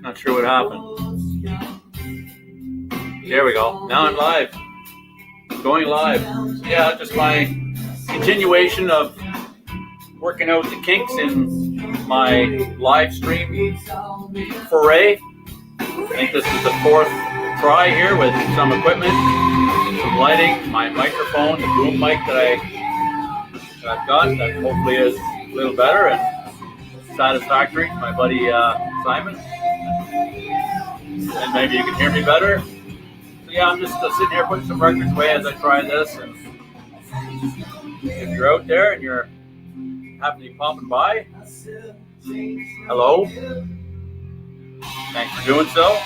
Not sure what happened. There we go. Now I'm live. Going live. Yeah, just my continuation of working out the kinks in my live stream foray. I think this is the fourth try here with some equipment, some lighting, my microphone, the boom mic that I've got that hopefully is a little better and satisfactory to my buddy Simon. And maybe you can hear me better. So yeah, I'm just sitting here putting some records away as I try this. And if you're out there and you're happen to be popping by, hello. Thanks for doing so.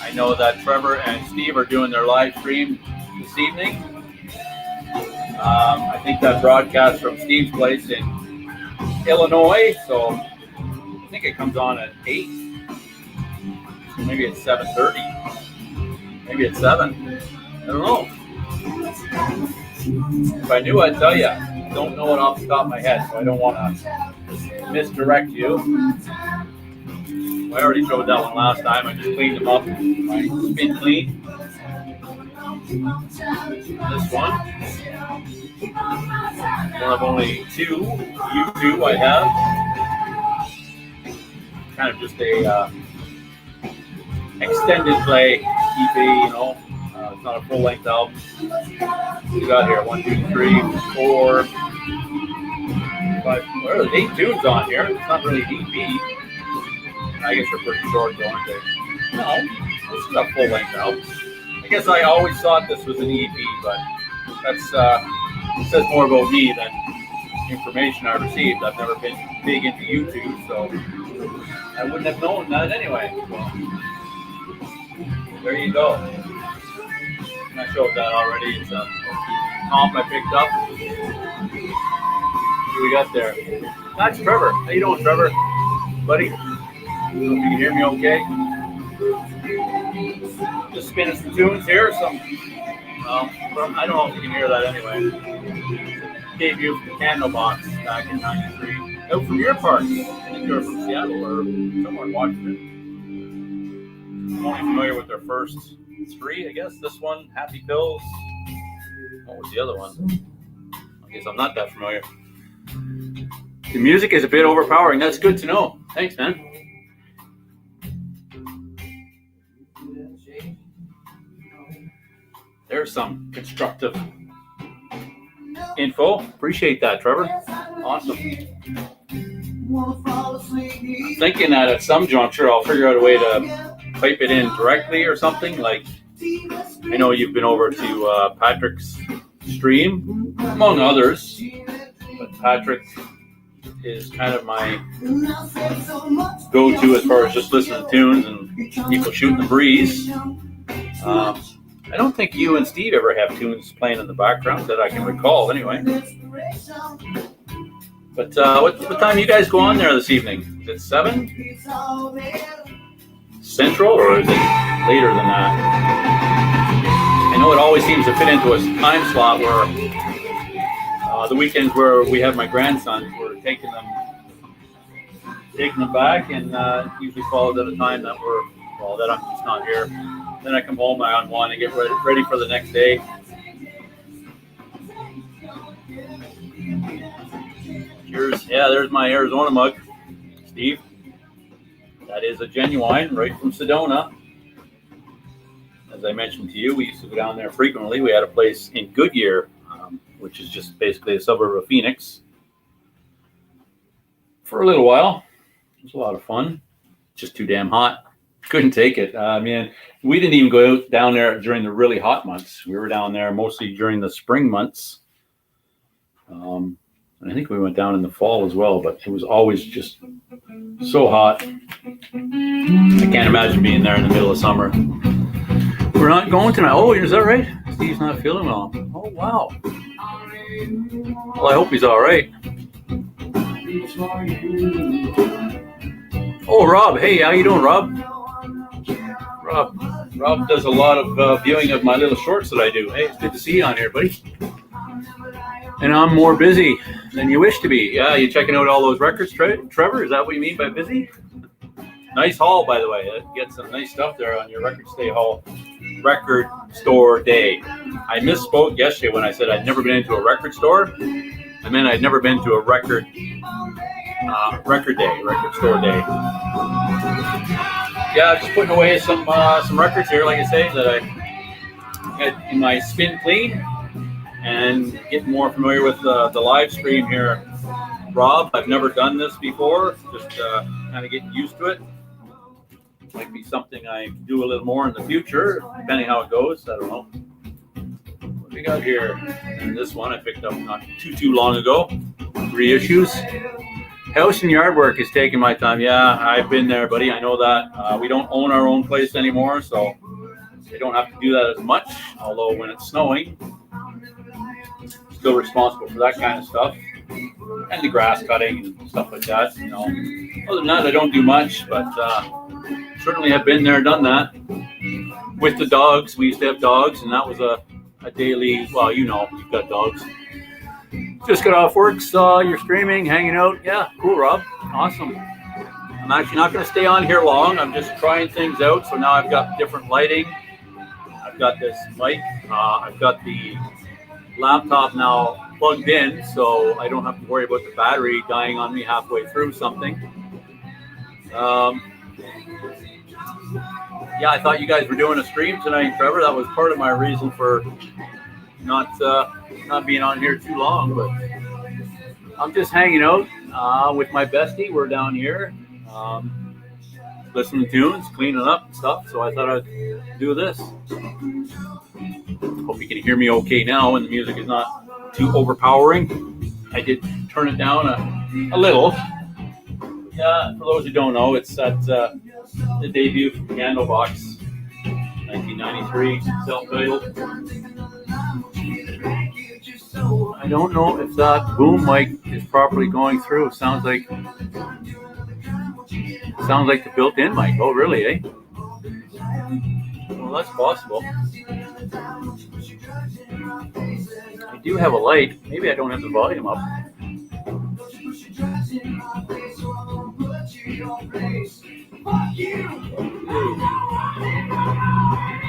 I know that Trevor and Steve are doing their live stream this evening. I think that broadcast from Steve's place in Illinois, so I think it comes on at 8. So maybe it's 7:30. Maybe it's 7. I don't know. If I knew, I'd tell you. I don't know it off the top of my head, so I don't want to misdirect you. I already showed that one last time. I just cleaned them up. My spin clean. This one of only two. U2 I have. Kind of just a extended play EP, you know. It's not a full-length album. What we got here? 1, 2, 3, 4, 5. Well, there's 8 tunes on here. It's not really EP. I guess they're pretty short, though, aren't they? No, this is a full-length album. I guess I always thought this was an EP, but that's says more about me than information I received. I've never been big into YouTube, so I wouldn't have known that anyway. So, there you go. I showed that already. It's a comp I picked up. What do we got there? That's Trevor. How you doing, Trevor? Buddy? Hope you can hear me okay. Just spinning some tunes here. Some, I don't know if you can hear that anyway. Gave you from the Candlebox back in '93. Out from your parts. I think you were from Seattle or somewhere in Washington. I'm only familiar with their first 3, I guess. This one, Happy Pills. What was the other one? I guess I'm not that familiar. The music is a bit overpowering. That's good to know. Thanks, man. There's some constructive info. Appreciate that, Trevor. Awesome. I'm thinking that at some juncture I'll figure out a way to pipe it in directly or something. Like, I know you've been over to Patrick's stream, among others, but Patrick is kind of my go-to as far as just listening to tunes and people shooting the breeze. I don't think you and Steve ever have tunes playing in the background that I can recall anyway. But what time you guys go on there this evening? Is it 7 Central, or is it later than that? I know it always seems to fit into a time slot where the weekends where we have my grandsons, we're taking them back, and usually falls at a time that that I'm just not here. Then I come home, I unwind and get ready for the next day. Cheers. Yeah, there's my Arizona mug, Steve. That is a genuine, right from Sedona. As I mentioned to you, we used to go down there frequently. We had a place in Goodyear, which is just basically a suburb of Phoenix, for a little while. It was a lot of fun. Just too damn hot. Couldn't take it. I mean, we didn't even go down there during the really hot months. We were down there mostly during the spring months. And I think we went down in the fall as well, but it was always just so hot. I can't imagine being there in the middle of summer. We're not going tonight. Oh, is that right? Steve's not feeling well. Oh, wow. Well, I hope he's all right. Oh, Rob. Hey, how you doing, Rob? Rob does a lot of viewing of my little shorts that I do. Hey, it's good to see you on here, buddy. And I'm more busy than you wish to be. Yeah, you checking out all those records, Trevor? Is that what you mean by busy? Nice haul, by the way. Get some nice stuff there on your record record store day. I misspoke yesterday when I said I'd never been into a record store. I meant I'd never been to a record store day. Yeah, just putting away some records here, like I say, that I had in my spin clean, and getting more familiar with the live stream here. Rob, I've never done this before, just kind of getting used to it. Might be something I do a little more in the future, depending how it goes. I don't know. What do we got here? And this one I picked up not too long ago. Reissues. House and yard work is taking my time. Yeah, I've been there, buddy. I know that. We don't own our own place anymore, so I don't have to do that as much. Although when it's snowing, still responsible for that kind of stuff. And the grass cutting and stuff like that. You know, other than that, I don't do much, but certainly have been there, done that. With the dogs, we used to have dogs, and that was a daily. Well, you know, you've got dogs. Just got off work, saw you're streaming, hanging out. Yeah, cool, Rob. Awesome. I'm actually not going to stay on here long. I'm just trying things out. So now I've got different lighting. I've got this mic. I've got the laptop now plugged in, so I don't have to worry about the battery dying on me halfway through something. Yeah, I thought you guys were doing a stream tonight, Trevor. That was part of my reason for not being on here too long, but I'm just hanging out with my bestie. We're down here listening to tunes, cleaning up and stuff, so I thought I'd do this. Hope you can hear me okay now and the music is not too overpowering. I did turn it down a little. Yeah, for those who don't know, it's at the debut from Candlebox, 1993, self-titled. I don't know if that boom mic is properly going through. Sounds like the built-in mic. Oh, really, eh? Well, that's possible. I do have a light. Maybe I don't have the volume up.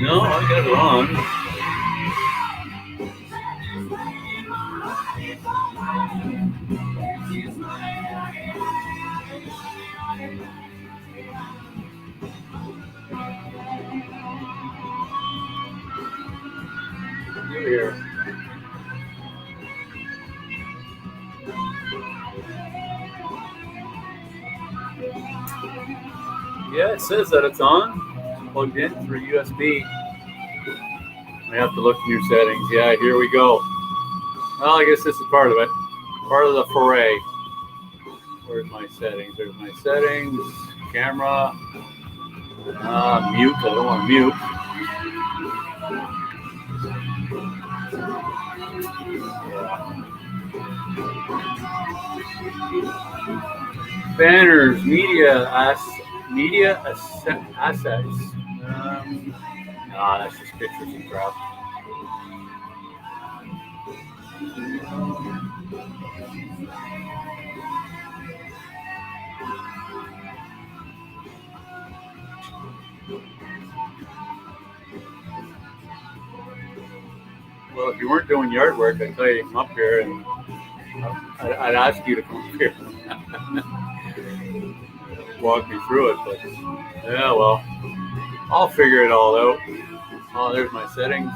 No, I got it on. Here. Yeah, it says that it's on. It's plugged in through USB. I have to look in your settings. Yeah, here we go. Well, I guess this is part of it. Part of the foray. Where's my settings? There's my settings. Camera. Mute. I don't want to mute. Banners, media assets. That's just pictures and crap. Well, if you weren't doing yard work, I'd tell you to come up here, and I'd ask you to come up here. Walk me through it, but yeah, well, I'll figure it all out. Oh, there's my settings.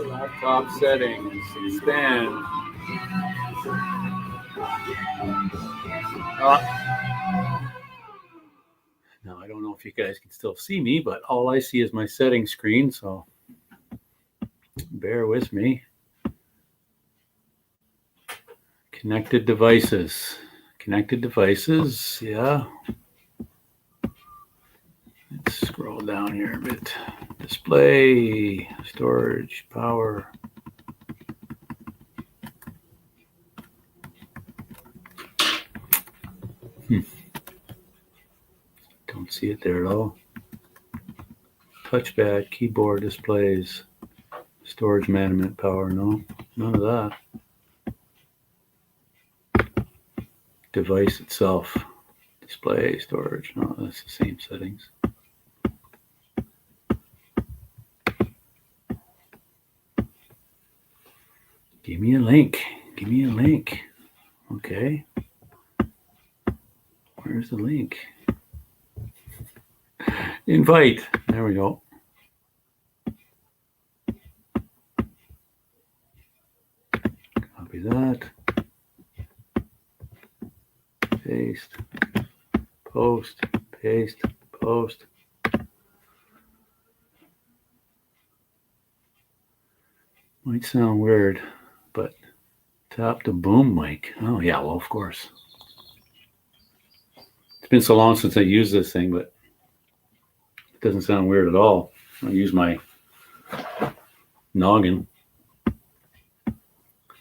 Laptop settings, expand. Now, I don't know if you guys can still see me, but all I see is my settings screen, so bear with me. Connected devices, yeah. Let's scroll down here a bit. Display, storage, power. Don't see it there at all. Touchpad, keyboard, displays, storage management, power, no. None of that. Device itself. Display, storage. No, that's the same settings. Give me a link. Give me a link. Okay. Where's the link? Invite. There we go. Copy that. Paste. Post. Paste. Post. Might sound weird, but tap the boom mic. Oh, yeah, well, of course. It's been so long since I used this thing, but it doesn't sound weird at all. I use my noggin. Is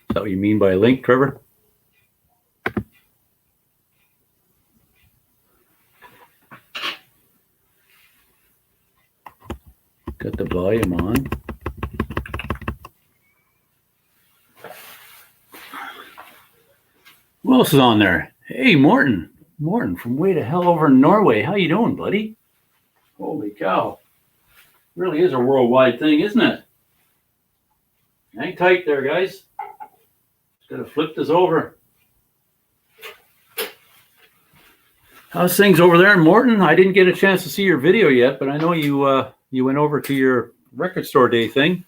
that what you mean by a link, Trevor? Got the volume on. Who else is on there? Hey, Morton. Morton from way to hell over in Norway. How you doing, buddy? Holy cow. Really is a worldwide thing, isn't it? Hang tight there, guys. Just got to flip this over. How's things over there in Morton? I didn't get a chance to see your video yet, but I know you went over to your record store day thing.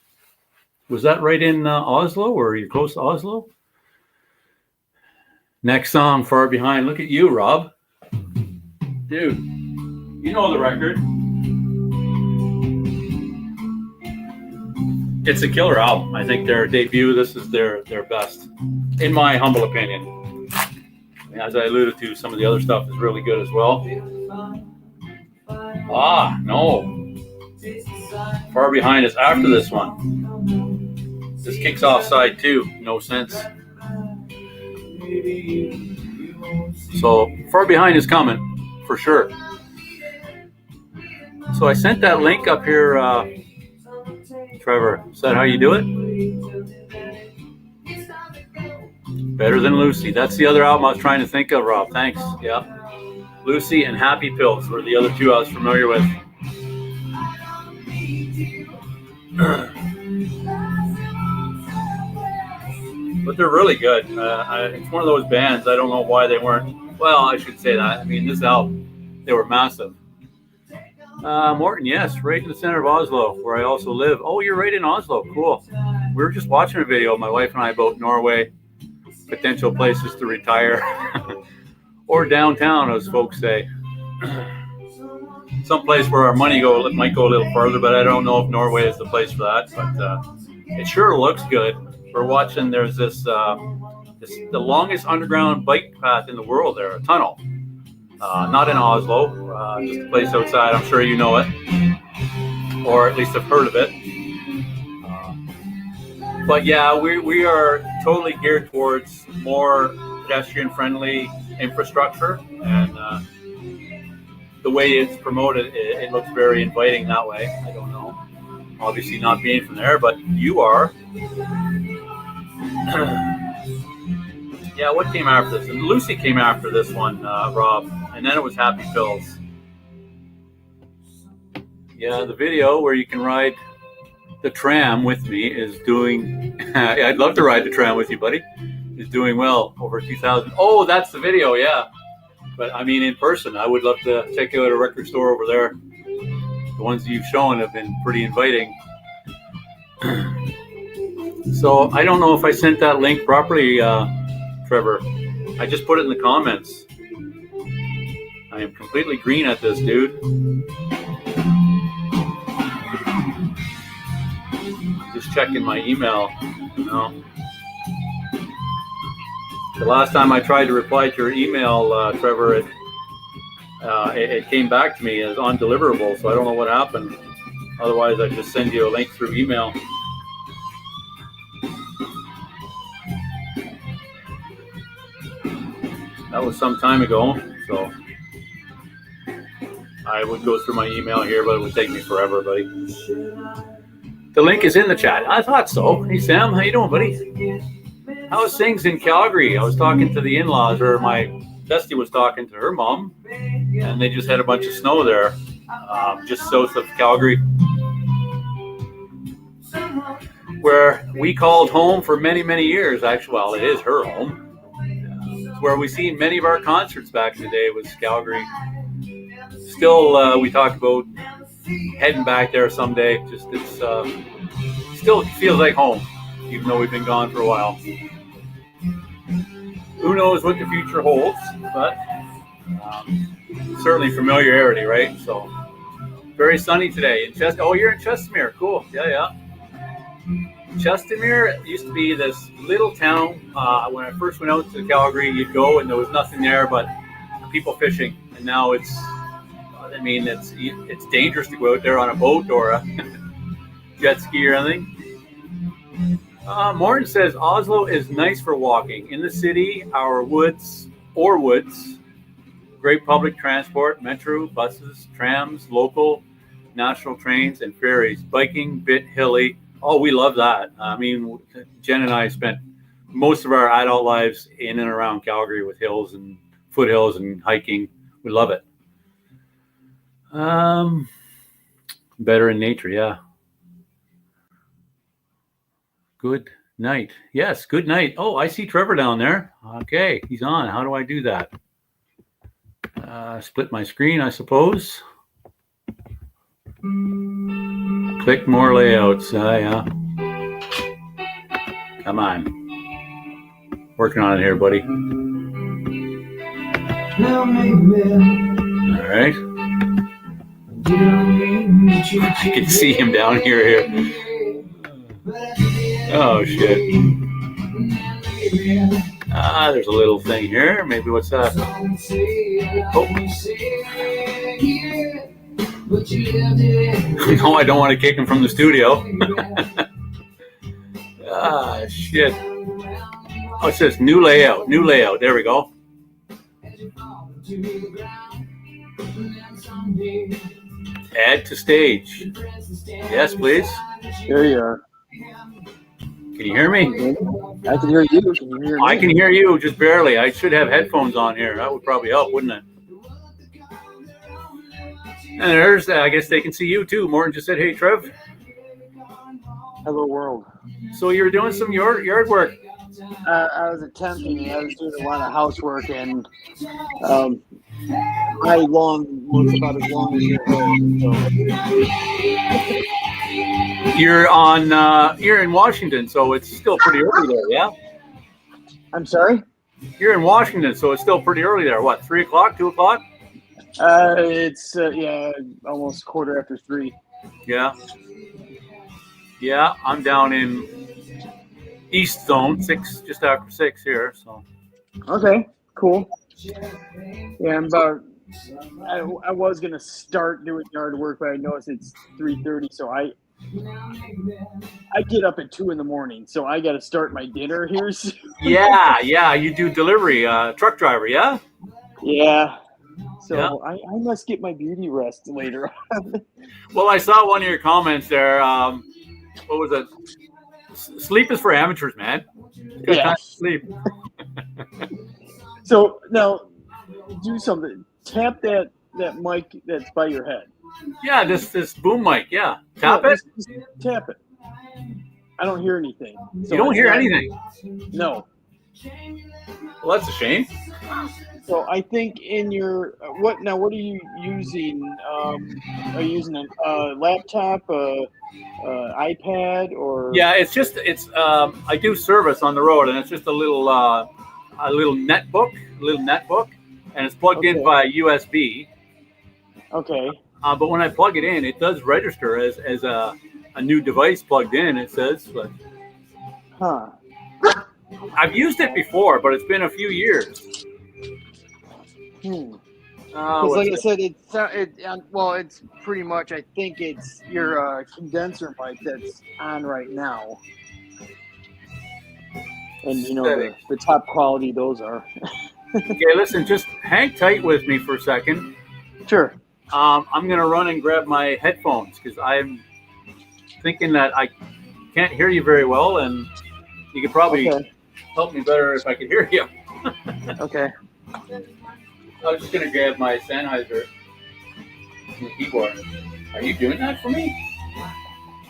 Was that right in Oslo, or you're close to Oslo? Next song, Far Behind. Look at you, Rob. Dude, you know the record. It's a killer album. I think their debut, this is their best, in my humble opinion. As I alluded to, some of the other stuff is really good as well. Ah, no. Far Behind is after this one. This kicks off side 2. No sense. So Far Behind is coming for sure. So I sent that link up here, Trevor. Is that how you do it? Better Than Lucy. That's the other album I was trying to think of, Rob. Thanks. Yeah. Lucy and Happy Pills were the other two I was familiar with. But they're really good. It's one of those bands, I don't know why they weren't. Well, I should say that. I mean, this album, they were massive. Morton, yes, right in the center of Oslo, where I also live. Oh, you're right in Oslo. Cool. We were just watching a video, my wife and I, about Norway, potential places to retire, or downtown, as folks say. Some place where our money might go a little further, but I don't know if Norway is the place for that. But it sure looks good. We're watching. There's this the longest underground bike path in the world. There, a tunnel. Not in Oslo, just a place outside. I'm sure you know it, or at least have heard of it. But yeah, we are totally geared towards more pedestrian-friendly infrastructure, and the way it's promoted, it looks very inviting that way. I don't know, obviously not being from there, but you are. Yeah, what came after this? And Lucy came after this one, Rob, and then it was Happy Pills. Yeah, the video where you can ride the tram with me is doing. I'd love to ride the tram with you, buddy. Is doing well, over 2,000. Oh, that's the video, yeah. But I mean, in person, I would love to check out a record store over there. The ones you've shown have been pretty inviting. So I don't know if I sent that link properly, Trevor. I just put it in the comments. I am completely green at this, dude. Just checking my email. No. The last time I tried to reply to your email, Trevor, it came back to me as undeliverable, so I don't know what happened. Otherwise, I'd just send you a link through email. That was some time ago, so I would go through my email here, but it would take me forever, buddy. The link is in the chat. I thought so. Hey, Sam, how you doing, buddy? How's things in Calgary? I was talking to the in-laws, or my bestie was talking to her mom, and they just had a bunch of snow there, just south of Calgary, where we called home for many, many years. Actually, well, it is her home. It's where we seen many of our concerts back in the day, was Calgary. Still, we talked about heading back there someday. Just it's still feels like home, even though we've been gone for a while. Who knows what the future holds, but certainly familiarity, right? So very sunny today. Oh, you're in Chestermere. Cool. Yeah. Chestermere used to be this little town. When I first went out to Calgary, you'd go and there was nothing there but people fishing. And now it's dangerous to go out there on a boat or a jet ski or anything. Morton says Oslo is nice for walking. In the city, our woods, great public transport, metro, buses, trams, local, national trains, and ferries. Biking, bit hilly. Oh, we love that. I mean, Jen and I spent most of our adult lives in and around Calgary with hills and foothills and hiking. We love it. Better in nature, yeah. Good night. Yes, good night. Oh, I see Trevor down there. Okay, he's on. How do I do that? Split my screen, I suppose. Click more layouts. Yeah. Come on. Working on it here, buddy. All right. I can see him down here. Oh, shit. There's a little thing here. Maybe what's that? Oh. No, I don't want to kick him from the studio. Shit. Oh, it says new layout. New layout. There we go. Add to stage. Yes, please. There you are. Can you hear me? I can hear you. Can you hear me? I can hear you, just barely. I should have headphones on here. That would probably help, wouldn't it? And there's, I guess they can see you too. Morton just said, hey, Trev. Hello, world. So you were doing some yard work. I was attempting. I was doing a lot of housework, and my lawn looks about as long as your head. So. You're in Washington, so it's still pretty early there, yeah? I'm sorry? You're in Washington, so it's still pretty early there. What, 3 o'clock, 2 o'clock? It's almost 3:15. Yeah. Yeah, I'm down in East Zone, just after 6 here, so. Okay, cool. Yeah, I was gonna start doing yard work, but I noticed it's 3:30, so I get up at 2 a.m, so I got to start my dinner here soon. Yeah, you do delivery, truck driver, yeah? Yeah. So yeah. I must get my beauty rest later on. Well, I saw one of your comments there. What was it? Sleep is for amateurs, man. Good time to sleep. So now, do something. Tap that mic that's by your head. Yeah, this boom mic. Yeah, tap it. Just tap it. I don't hear anything. So you don't hear anything? No. Well, that's a shame. So I think in your what are you using? Are you using a laptop, iPad, or? Yeah, it's I do service on the road, and it's just a little netbook, and it's plugged in by USB. Okay. But when I plug it in, it does register as a new device plugged in. It says, but I've used it before, but it's been a few years. Because like I said, it's pretty much. I think it's your condenser mic that's on right now, and the top quality those are. Okay, listen, just hang tight with me for a second. Sure. I'm gonna run and grab my headphones because thinking that I can't hear you very well, and you could probably help me better if I could hear you. Okay. I was just gonna grab my Sennheiser from the keyboard. Are you doing that for me?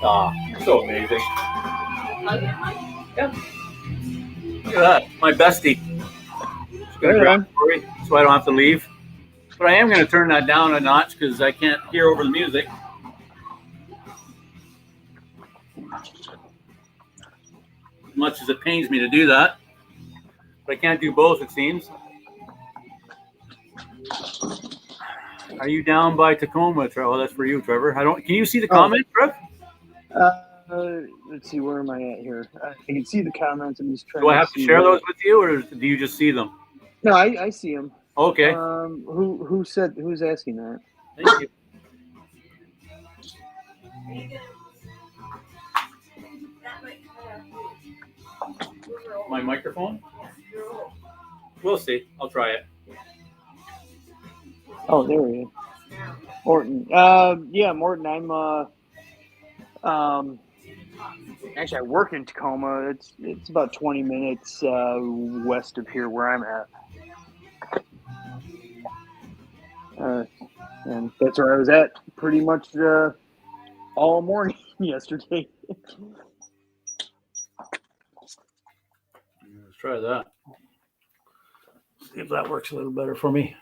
Ah, you're so amazing. Yeah. Look at that, my bestie. Just gonna grab it for you so I don't have to leave. But I am gonna turn that down a notch because I can't hear over the music. As much as it pains me to do that. But I can't do both, it seems. Are you down by Tacoma, Trevor? Oh, that's for you, Trevor. Can you see the comment, Trev? Let's see, where am I at here? I can see the comments. I'm just trying. Do I have to share those with you, or do you just see them? No, I see them. Okay. Who's asking that? Thank you. My microphone? We'll see. I'll try it. Oh, there he is. Morton. Yeah, Morton. I'm actually I work in Tacoma. It's about 20 minutes west of here where I'm at. And that's where I was at pretty much all morning yesterday. Let's try that. See if that works a little better for me.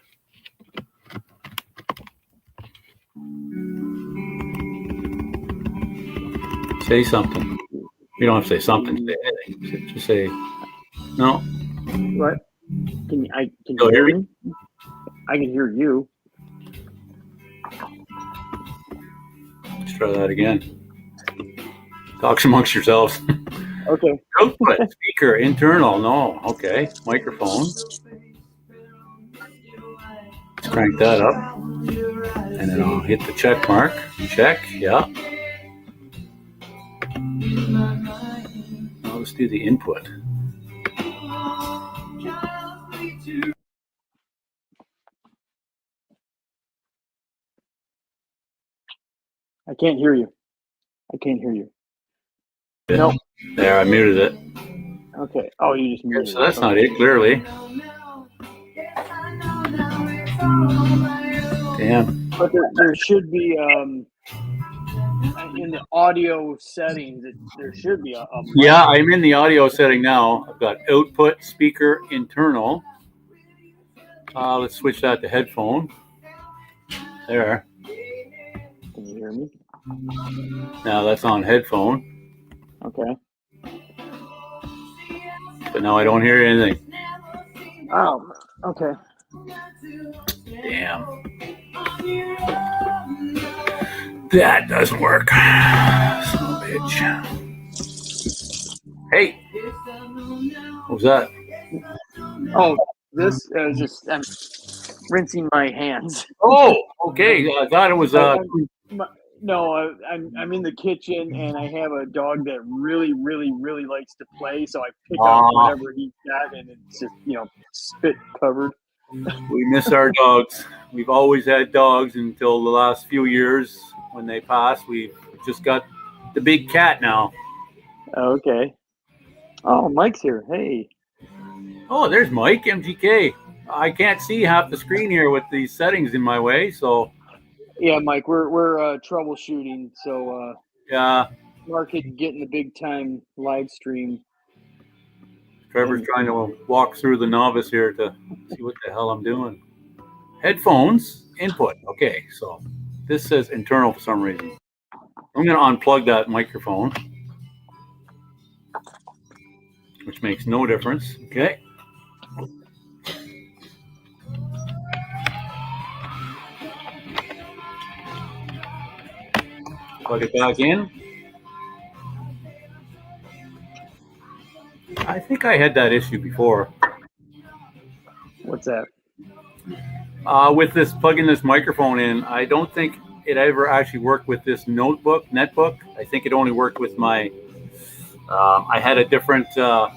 Say something. You don't have to say something. Say anything. Just say no. What? Can you hear me? I can hear you. Let's try that again. Talk amongst yourselves. Okay. Output, speaker, internal. No. Okay. Microphone. Let's crank that up. And then I'll hit the check mark. Check. Yeah. Now let's do the input. I can't hear you. Yeah. Nope. There, I muted it. Okay. Oh, you just muted it. So that's not it, clearly. Damn. But there should be in the audio settings. There should be a yeah, I'm in the audio setting now. I've got output, speaker, internal. Let's switch that to headphone. There. Can you hear me? Now that's on headphone. Okay. But now I don't hear anything. Oh, okay. Damn. That doesn't work. Son of a bitch. Hey. What was that? Oh, this just I'm rinsing my hands. Oh, okay. I thought it was No, I'm in the kitchen and I have a dog that really, really, really likes to play. So I pick up whatever he's got and it's just, spit covered. We miss our dogs. We've always had dogs until the last few years when they passed. We've just got the big cat now. Okay. Oh, Mike's here. Hey. Oh, there's Mike, MGK. I can't see half the screen here with these settings in my way, so. Yeah, Mike, we're troubleshooting, so yeah. Market getting the big time live stream. Trevor's trying to walk through the novice here to see what the hell I'm doing. Headphones, input. Okay, so this says internal for some reason. I'm going to unplug that microphone, which makes no difference. Okay. Plug it back in. I think I had that issue before. What's that? With this plugging this microphone in, I don't think it ever actually worked with this netbook. I think it only worked with my. I had a different. It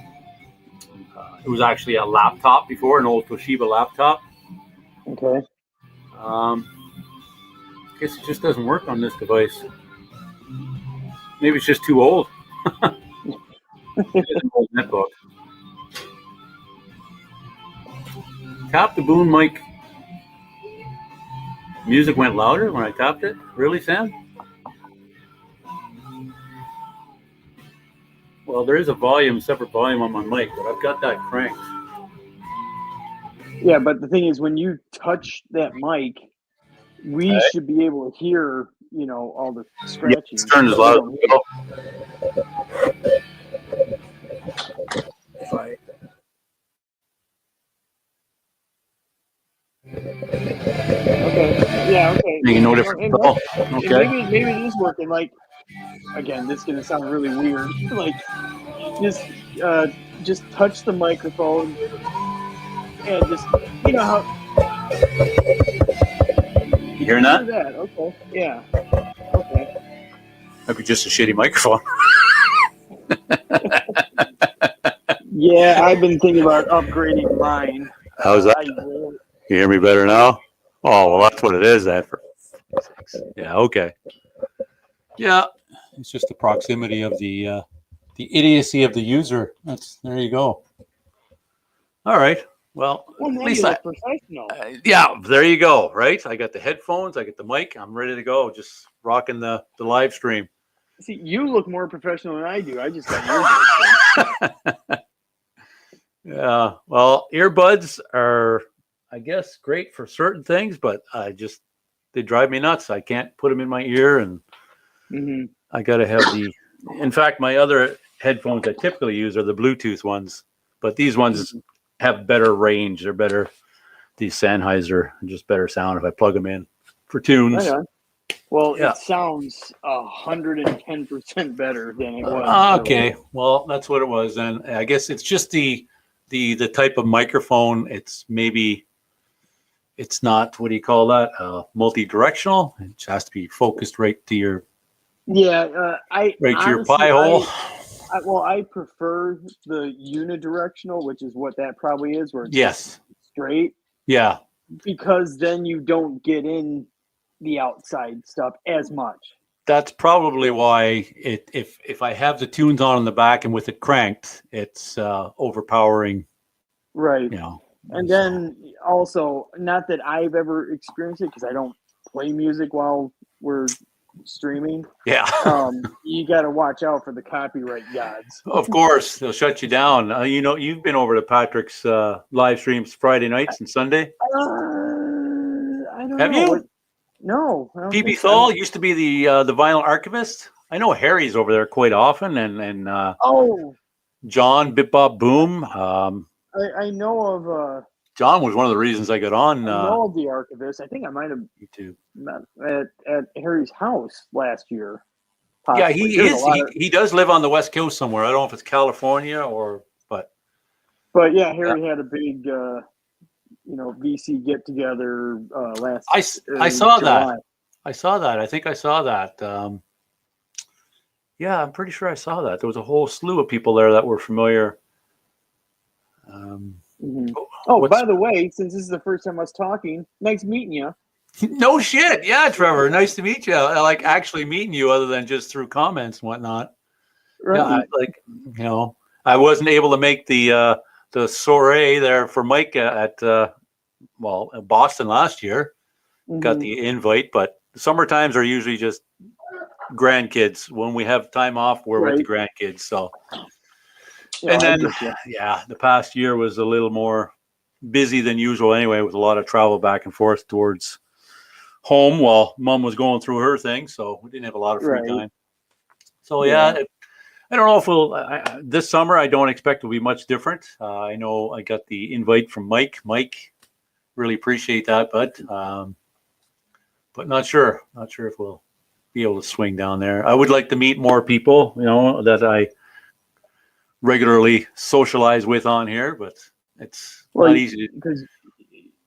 was actually a laptop before, an old Toshiba laptop. Okay. I guess it just doesn't work on this device. Maybe it's just too old. It is an old netbook. Tap the boom mic. Music went louder when I tapped it. Really, Sam? Well, there is a separate volume on my mic, but I've got that cranked. Yeah, but the thing is, when you touch that mic, we should be able to hear, all the scratching. Yeah, turn as loud. Right. Okay. Yeah. Okay. Making no difference at all. Okay. Maybe it is working. Like, again, this is gonna sound really weird. Like, just touch the microphone and just how. You hearing that? Okay. Yeah. Okay. Might be just a shitty microphone. Yeah, I've been thinking about upgrading mine. How's that? You hear me better now? Oh, well, that's what it is. Yeah. Okay. Yeah. It's just the proximity of the idiocy of the user. There you go. All right. Well, at least professional. Yeah, there you go. Right. I got the headphones. I got the mic. I'm ready to go. Just rocking the live stream. See, you look more professional than I do. I just got earbuds. Yeah. Well, earbuds are, I guess, great for certain things, but they drive me nuts. I can't put them in my ear, and I got to have in fact, my other headphones I typically use are the Bluetooth ones, but these ones have better range. They're better. These Sennheiser, just better sound if I plug them in for tunes. Right. Well, It sounds 110% better than it was. Okay. Well, that's what it was. And I guess it's just the type of microphone. It's not, what do you call that? Multi-directional. It has to be focused right to your to your pie hole. I prefer the unidirectional, which is what that probably is, where it's straight. Yeah. Because then you don't get in the outside stuff as much. That's probably why if I have the tunes on in the back and with it cranked, it's overpowering. Right. And then also, not that I've ever experienced it because I don't play music while we're streaming. Yeah. You got to watch out for the copyright gods. Of course, they'll shut you down. You've been over to Patrick's live streams Friday nights and Sunday. I don't have know. You? No. PB Thal used to be the vinyl archivist. I know Harry's over there quite often, and John Bip Bop Boom. I know of. John was one of the reasons I got on. I know of the archivist. I think I might have met at Harry's house last year. Possibly. Yeah, he does live on the West Coast somewhere. I don't know if it's California But yeah, Harry had a big VC get together last. I saw that. I saw that. I think I saw that. Yeah, I'm pretty sure I saw that. There was a whole slew of people there that were familiar. By the way, since this is the first time I was talking, nice meeting you. No shit. Yeah, Trevor. Nice to meet you. I like actually meeting you other than just through comments and whatnot. Right. Yeah, I wasn't able to make the soiree there for Mike at Boston last year. Got the invite, but summer times are usually just grandkids. When we have time off, we're with the grandkids. So, and then the past year was a little more busy than usual anyway, with a lot of travel back and forth towards home while Mom was going through her thing. So we didn't have a lot of free time. So I don't know if this summer, I don't expect it will be much different. I know I got the invite from Mike. Mike, really appreciate that, but not sure. Not sure if we'll be able to swing down there. I would like to meet more people, that I regularly socialize with on here, but it's not easy. Because,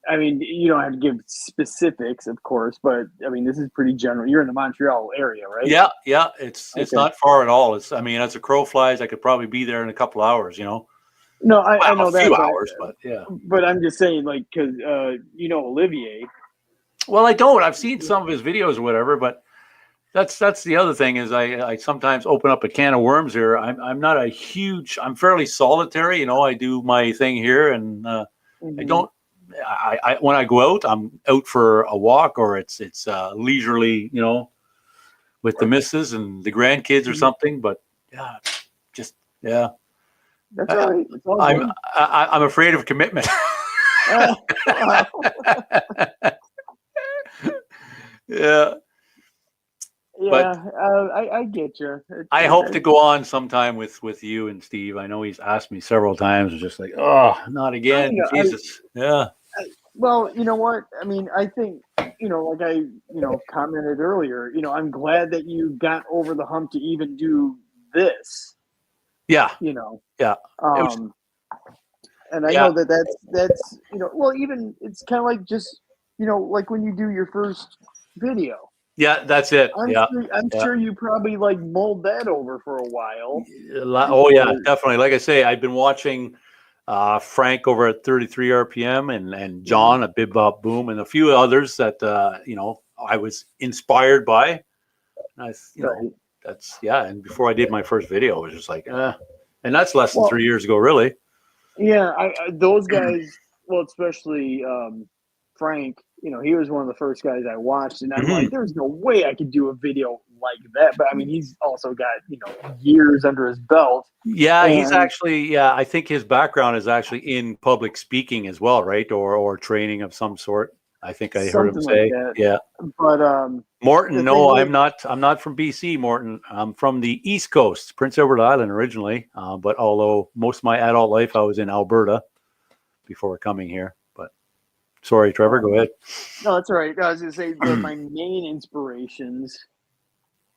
I mean, you don't have to give specifics, of course, but I mean, this is pretty general. You're in the Montreal area, right? Yeah. It's not far at all. As a crow flies, I could probably be there in a couple hours. No, I know that. A few hours, but yeah. But I'm just saying, because Olivier. Well, I don't. I've seen some of his videos or whatever, but That's the other thing is I sometimes open up a can of worms here. I'm not a huge. I'm fairly solitary. You know, I do my thing here, and I Mhm. don't. I when I go out, I'm out for a walk, or it's leisurely. You know, with the missus and the grandkids or Mhm. something. But yeah, just yeah. That's all I, right. It's all I'm good. I'm afraid of commitment. Wow. Yeah, but Yeah, I get you. I hope to go on sometime with you and Steve. I know he's asked me several times. It's just like, oh, not I again, know. Jesus. Yeah, Well, you know what? I mean, I think, like commented earlier, I'm glad that you got over the hump to even do this, yeah, you know. yeah. It was, Um, and I yeah, know that that's well, even it's kind of like just, like when you do your first video. yeah. That's it. Yeah, I'm yeah. sure you probably like mulled that over for a while Oh yeah, before. definitely. Like I say, I've been watching Frank over at 33 RPM and Mhm. John at Bib Bop Boom and a few others that I was inspired by. And Right. that's yeah. And before I did my first video, it was just like, and that's less than Well, 3 years ago, really. yeah, those guys, well, especially Frank, he was one of the first guys I watched, and I'm like, Mhm. there's no way I could do a video like that. But I mean, he's also got years under his belt, Yeah, he's and actually, yeah, I think his background is actually in public speaking as well, right? Or training of some sort. I think I heard him something like say. that. Yeah. But Morton, the thing no, is, I'm not from BC, Morton. I'm from the East Coast, Prince Edward Island originally. But although most of my adult life I was in Alberta before coming here. But sorry, Trevor, go um, ahead. no, that's all right. I was gonna say my main inspirations,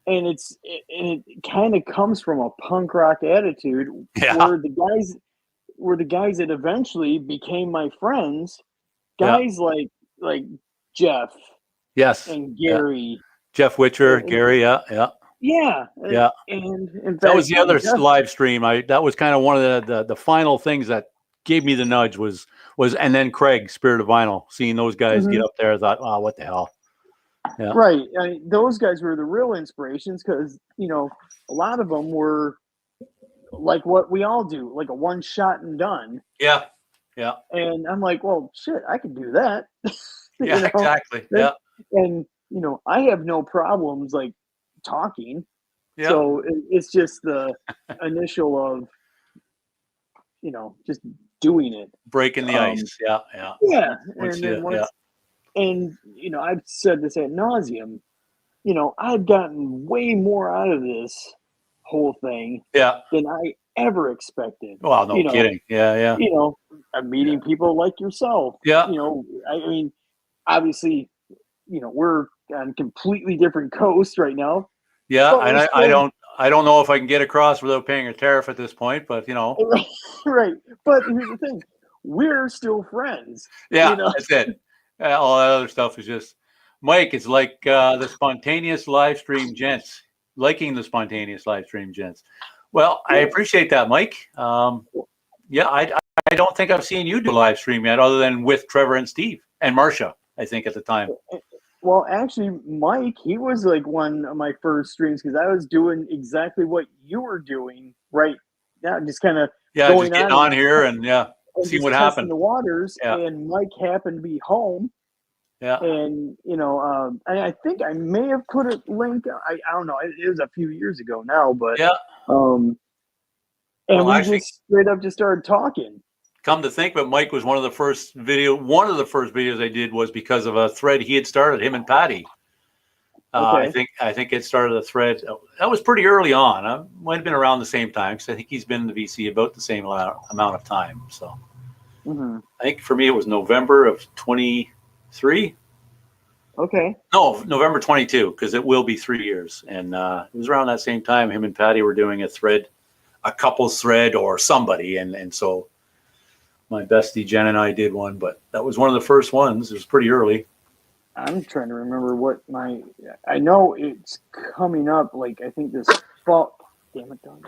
and it kind of comes from a punk rock attitude, Yeah, where the guys that eventually became my friends, yeah, guys like Jeff yes, and yeah. Gary, Jeff Witcher, and Gary, yeah, yeah, yeah, yeah. and in That was fact, the other Jeff, live stream. That was kind of one of the final things that gave me the nudge was and then Craig, Spirit of Vinyl, seeing those guys get mhm, up there, I thought, oh, what the hell? Yeah, right, those guys were the real inspirations, because a lot of them were like what we all do, like a one shot and done. yeah, yeah, And I'm like, well, shit, I can do that, yeah, you know. exactly. That- Yeah, and I have no problems like talking. yeah, So it's just the initial of just doing it. breaking the Um, ice. Yeah, yeah. yeah, Once and you, then yeah, I've said this at nauseum. I've gotten way more out of this whole thing yeah. than I ever expected. Well, no kidding. Yeah, yeah, I'm yeah, meeting people like yourself. yeah, I mean, obviously, we're on completely different coasts right now, yeah. but And we're still I don't know if I can get across without paying a tariff at this point, but right. But here's the thing: we're still friends. yeah, You know, that's it. All that other stuff is just Mike. It's like the spontaneous live stream gents, liking the spontaneous live stream gents. Well, I yeah. appreciate that, Mike. Yeah, I don't think I've seen you do a live stream yet, other than with Trevor and Steve and Marcia. I think at the time. Well, actually, Mike, he was like one of my first streams, because I was doing exactly what you were doing right now, just kind of Yeah, just going getting on on here and yeah, and seeing just what testing happened. the waters. Yeah, And Mike happened to be home, yeah, and and I think I may have put a link. I don't know. It was a few years ago now, but yeah. um, and Well, we actually, just straight up just started talking. come to think of it, Mike was one of the first videos I did was because of a thread he had started, him and Patty. Okay. I think it started a thread that was pretty early on. Might have been around the same time because I think he's been in the VC about the same amount of time. So Hmm. I think for me it was November of 23. Okay. No, November 22 because it will be 3 years. And it was around that same time him and Patty were doing a thread, a couples thread or somebody, and so my bestie Jen and I did one, but that was one of the first ones. It was pretty early. I'm trying to remember what my. I know it's coming up. Like I think this fall. Damn it, Don.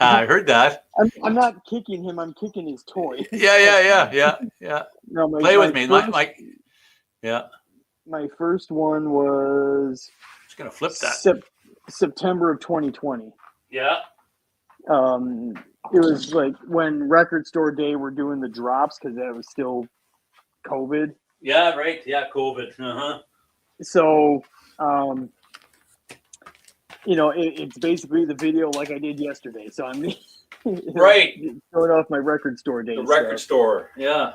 I heard that. I'm not kicking him. I'm kicking his toy. Yeah, But yeah, yeah, yeah, yeah. no, Play with me, first Mike. Yeah, my first one was gonna flip that. September of 2020. Yeah. It was like when Record Store Day were doing the drops because that was still COVID. Yeah, right. Yeah, COVID. Uh-huh. So, it's basically the video like I did yesterday. So I'm Right. showing off my Record Store Day. The record store. Yeah.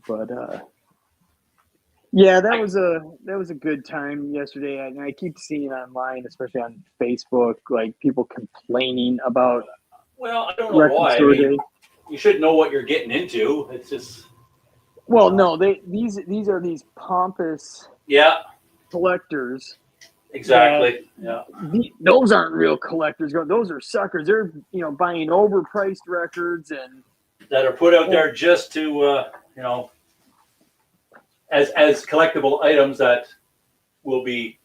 But yeah, that was a good time yesterday, and I keep seeing online, especially on Facebook, like people complaining about. Well, I don't know Record why. Store Day. You should know what you're getting into. It's just. Well, no, these are these pompous collectors. Exactly. Yeah. Those aren't real collectors. Those are suckers. They're buying overpriced records and that are put out there just to as collectible items that will be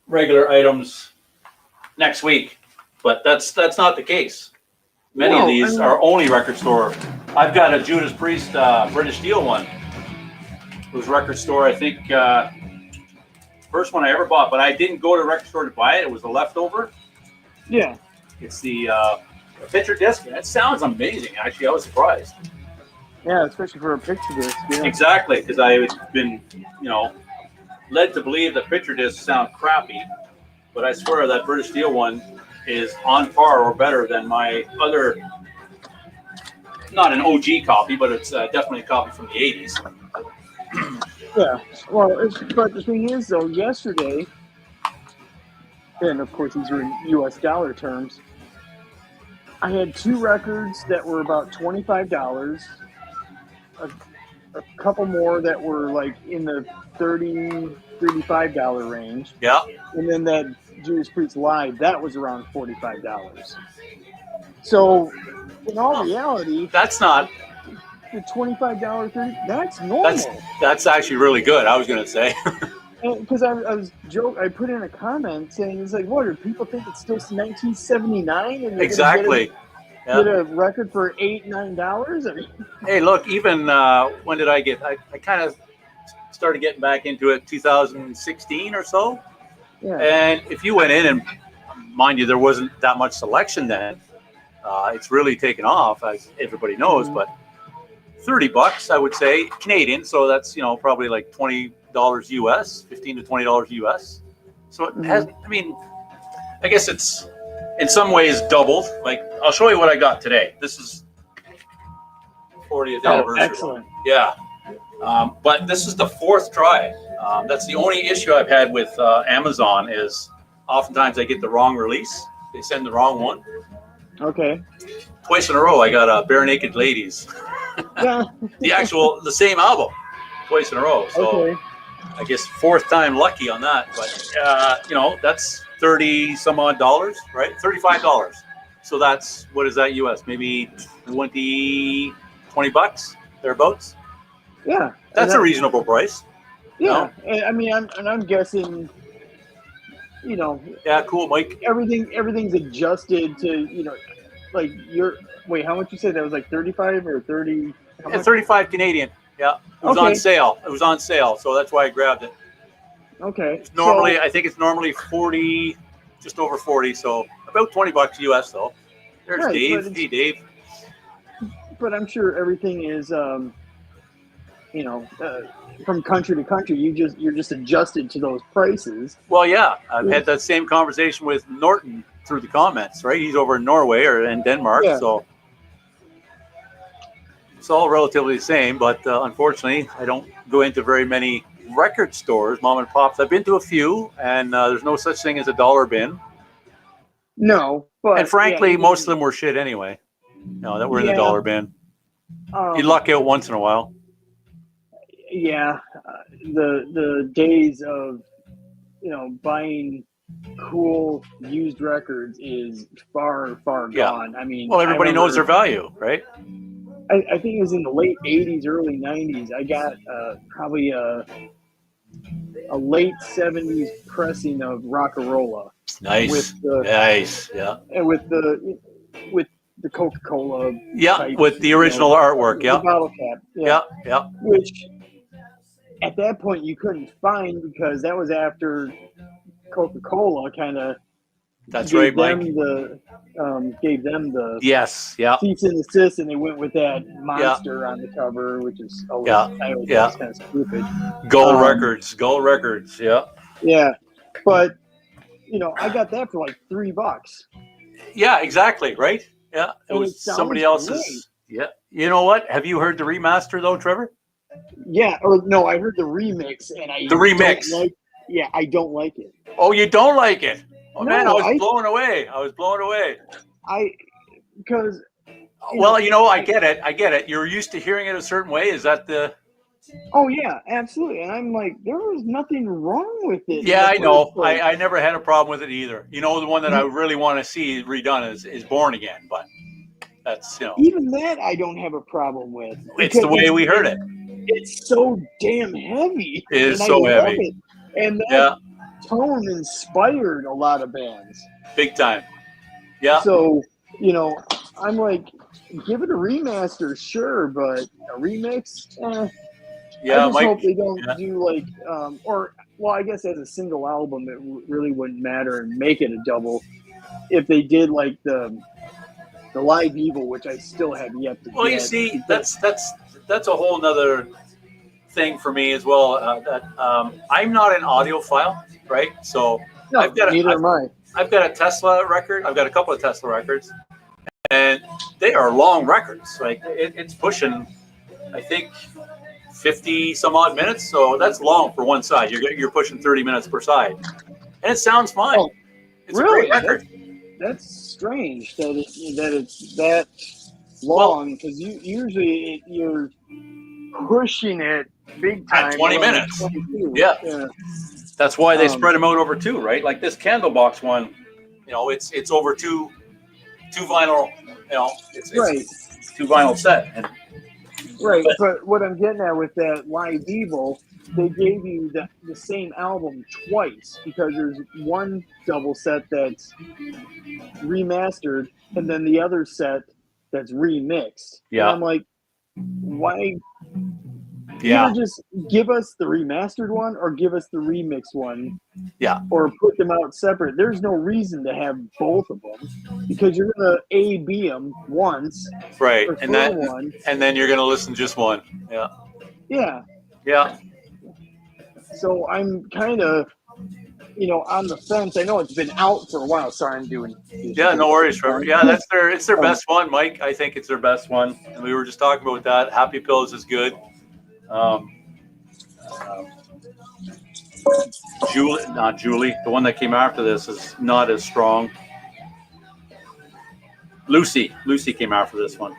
regular items next week. But that's not the case. Many of these are only record store. I've got a Judas Priest British Steel one. It was record store, I think, first one I ever bought, but I didn't go to the record store to buy it. It was a leftover. Yeah. It's the picture disc. That sounds amazing, actually. I was surprised. Yeah, especially for a picture disc. Yeah. Exactly, because I've been, led to believe that picture discs sound crappy, but I swear that British Steel one is on par or better than my other, not an OG copy, but it's definitely a copy from the 80s. Yeah, well, but the thing is, though, yesterday, and of course these are in U.S. dollar terms, I had two records that were about $25, a couple more that were like in the $30, $35 range. Yeah. And then that Judas Priest Live, that was around $45. So, in all reality, that's not the $25 thing, that's normal. That's actually really good. I was going to say. Because I was joking, I put in a comment saying, it's like, what, do people think it's still 1979? And exactly. Get a record for $8, $9? I mean, hey, look, even when did I kind of started getting back into it 2016 or so. Yeah. And if you went in, and mind you, there wasn't that much selection then. It's really taken off, as everybody knows, but $30, I would say, Canadian. So that's, probably like $20 US, $15 to $20 US. So it has, I guess it's in some ways doubled. Like, I'll show you what I got today. This is 40th anniversary. Excellent. Yeah. But this is the fourth try. That's the only issue I've had with Amazon is oftentimes I get the wrong release. They send the wrong one. Okay. Twice in a row, I got Bare Naked Ladies. Yeah. the same album, twice in a row. So okay. I guess fourth time lucky on that. But, that's 30 some odd dollars, right? $35. So that's, what is that US? Maybe 20 bucks, thereabouts. Yeah. That's a reasonable price. Yeah. No? I'm guessing, Yeah, cool, Mike. Everything's adjusted to, like wait, how much you said that was like 35 or 30? Yeah, 35 Canadian. Yeah. It was on sale. It was on sale. So that's why I grabbed it. Okay. Normally, I think it's normally 40, just over 40. So about $20 US though. There's right, Dave. Hey, Dave. But I'm sure everything is, from country to country. You're just adjusted to those prices. Well, yeah. I've had that same conversation with Norton through the comments, right? He's over in Norway or in Denmark. Yeah. So it's all relatively the same. But unfortunately, I don't go into very many record stores, mom and pops. I've been to a few, and there's no such thing as a dollar bin. No, but and frankly, most of them were shit anyway. That were in the dollar bin. You luck out once in a while. Yeah, the days of buying cool used records is far gone. Well, everybody knows their value, right? I think it was in the late 80s, early 90s. I got probably a late 70s pressing of Rock-a-Rolla. Nice. Yeah. And with the Coca-Cola. Yeah, with the original artwork. Yeah. The bottle cap. Yeah. Which at that point you couldn't find, because that was after Coca-Cola kind of That's right, Mike. gave them the Yes. Yeah. cease and desist, and they went with that monster on the cover, which is always, I always think it's kind of stupid. Gold records. Gold records. Yeah. Yeah, but I got that for like $3. Yeah. Exactly. Right. Yeah. It And was it sounds somebody else's. great. Yeah. You know what? Have you heard the remaster though, Trevor? Yeah, or no, I heard the remix, and I don't like it. Oh, you don't like it? Oh No, man, I was blown away. Because Well, I get it. You're used to hearing it a certain way. Is that the? Oh yeah, absolutely. And I'm like, there was nothing wrong with it. Yeah, I know. I never had a problem with it either. The one that I really want to see redone is Born Again, but that's even that I don't have a problem with. It's the way we heard it. It's so damn heavy. It is so heavy. And that tone inspired a lot of bands. Big time. Yeah. So, I'm like, give it a remaster, sure, but a remix, Yeah, I just hope they don't do like, I guess as a single album, it really wouldn't matter, and make it a double. If they did like the Live Evil, which I still have yet to. Well, you see, that's a whole nother thing for me as well. I'm not an audiophile, right? So neither am I. I've got a Tesla record. I've got a couple of Tesla records, and they are long records. Like it's pushing, I think, 50 some odd minutes. So that's long for one side. You're pushing 30 minutes per side, and it sounds fine. Oh, it's really? A great record. That's strange that it's that long, because usually you're pushing it big time. At 20 minutes. Yeah. That's why they spread them out over two, right? Like this Candlebox one, it's over two vinyl. It's right. Two vinyl set. Right, but what I'm getting at with that Live Evil, they gave you the same album twice, because there's one double set that's remastered, and then the other set that's remixed. Yeah. And I'm like, why? Yeah. Either just give us the remastered one or give us the remixed one. Yeah. Or put them out separate. There's no reason to have both of them, because you're gonna A/B them once, right? And then you're gonna listen to just one. Yeah. Yeah. Yeah. So I'm kind of, on the fence. I know it's been out for a while. Sorry, I'm doing. Yeah, no worries, Trevor. Yeah, it's their best one, Mike. I think it's their best one, and we were just talking about that. Happy Pills is good. Julie. The one that came after this is not as strong. Lucy came after this one.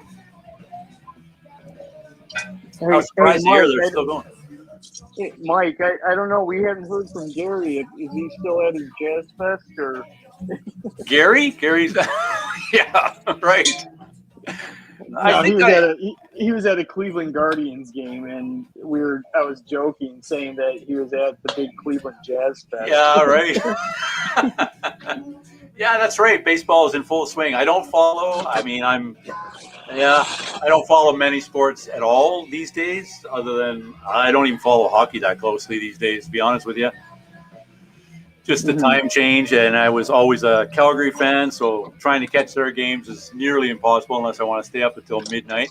I was surprised to hear they're still going. Hey, Mike, I don't know. We haven't heard from Gary. Is he still at his Jazz Fest or? Gary's yeah, right. No, he was at a Cleveland Guardians game, and I was joking, saying that he was at the big Cleveland Jazz Fest. Yeah, right. Yeah, that's right. Baseball is in full swing. I don't follow. I don't follow many sports at all these days, other than I don't even follow hockey that closely these days, to be honest with you. Just the time change, and I was always a Calgary fan, so trying to catch their games is nearly impossible unless I want to stay up until midnight.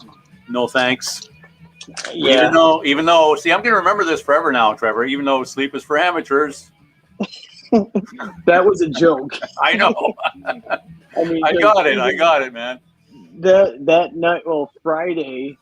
No thanks. Yeah. Even though, see, I'm going to remember this forever now, Trevor. Even though sleep is for amateurs. That was a joke. I know. I got it, man. That night, Friday,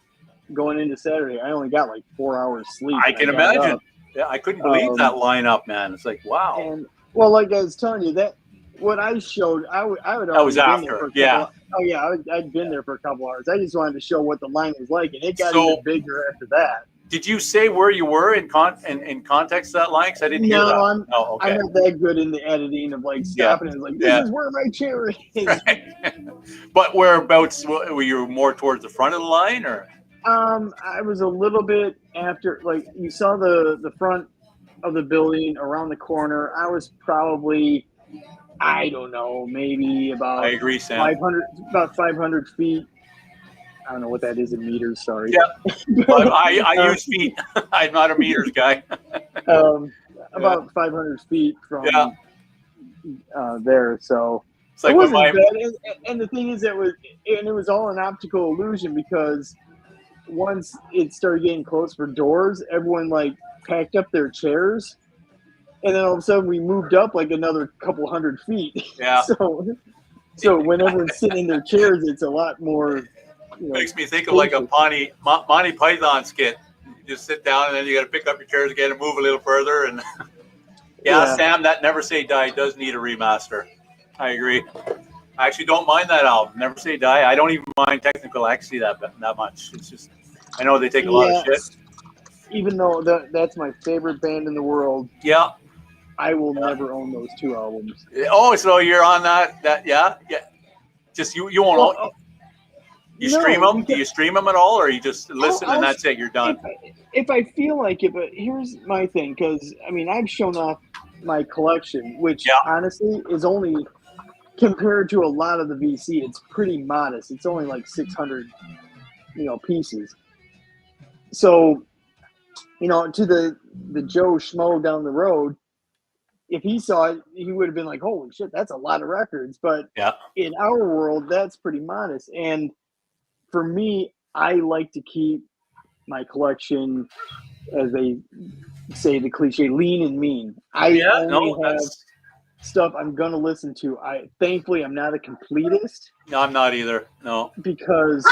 going into Saturday, I only got like 4 hours sleep. I can imagine. Yeah, I couldn't believe that lineup, man. It's like, wow. And like I was telling you, that what I showed, I would. That was after. I'd been there for a couple hours. I just wanted to show what the line was like, and it got even bigger after that. Did you say where you were in context of that line? Because I didn't hear that. I'm not that good in the editing of like stopping and like, this is where my chair is. Right. But whereabouts were you? More towards the front of the line, or? I was a little bit after, like, you saw the front of the building around the corner. I was probably, I don't know, maybe about I agree, Sam. 500 feet I don't know what that is in meters. Sorry. Yeah, I use feet. I'm not a meters guy. About 500 feet from Yeah. there. So It's it like when wasn't my bad. And the thing is, it was all an optical illusion because once it started getting close for doors, everyone like packed up their chairs, and then all of a sudden we moved up like another couple hundred feet. yeah So when everyone's sitting in their chairs, it's a lot more. makes me think of like a Monty Python skit. You just sit down and then you got to pick up your chairs again and move a little further. And yeah, Sam, that Never Say Die does need a remaster. I agree. I actually don't mind that album, Never Say Die. I don't even mind Technical Ecstasy that much. It's just, I know they take a lot of shit. Even though that's my favorite band in the world. Yeah. I will never own those two albums. Oh, so you're on that? Yeah. Just you won't. Well, you stream them? Do you stream them at all, or you just listen and that's it? You're done. If I feel like it, but here's my thing, because I mean I've shown off my collection, which honestly is only compared to a lot of the VC, it's pretty modest. It's only like 600, pieces. So, to the Joe Schmo down the road, if he saw it, he would have been like, holy shit, that's a lot of records. But in our world, that's pretty modest. And for me, I like to keep my collection, as they say, the cliche, lean and mean. I only have stuff I'm going to listen to. Thankfully, I'm not a completist. No, I'm not either. No. Because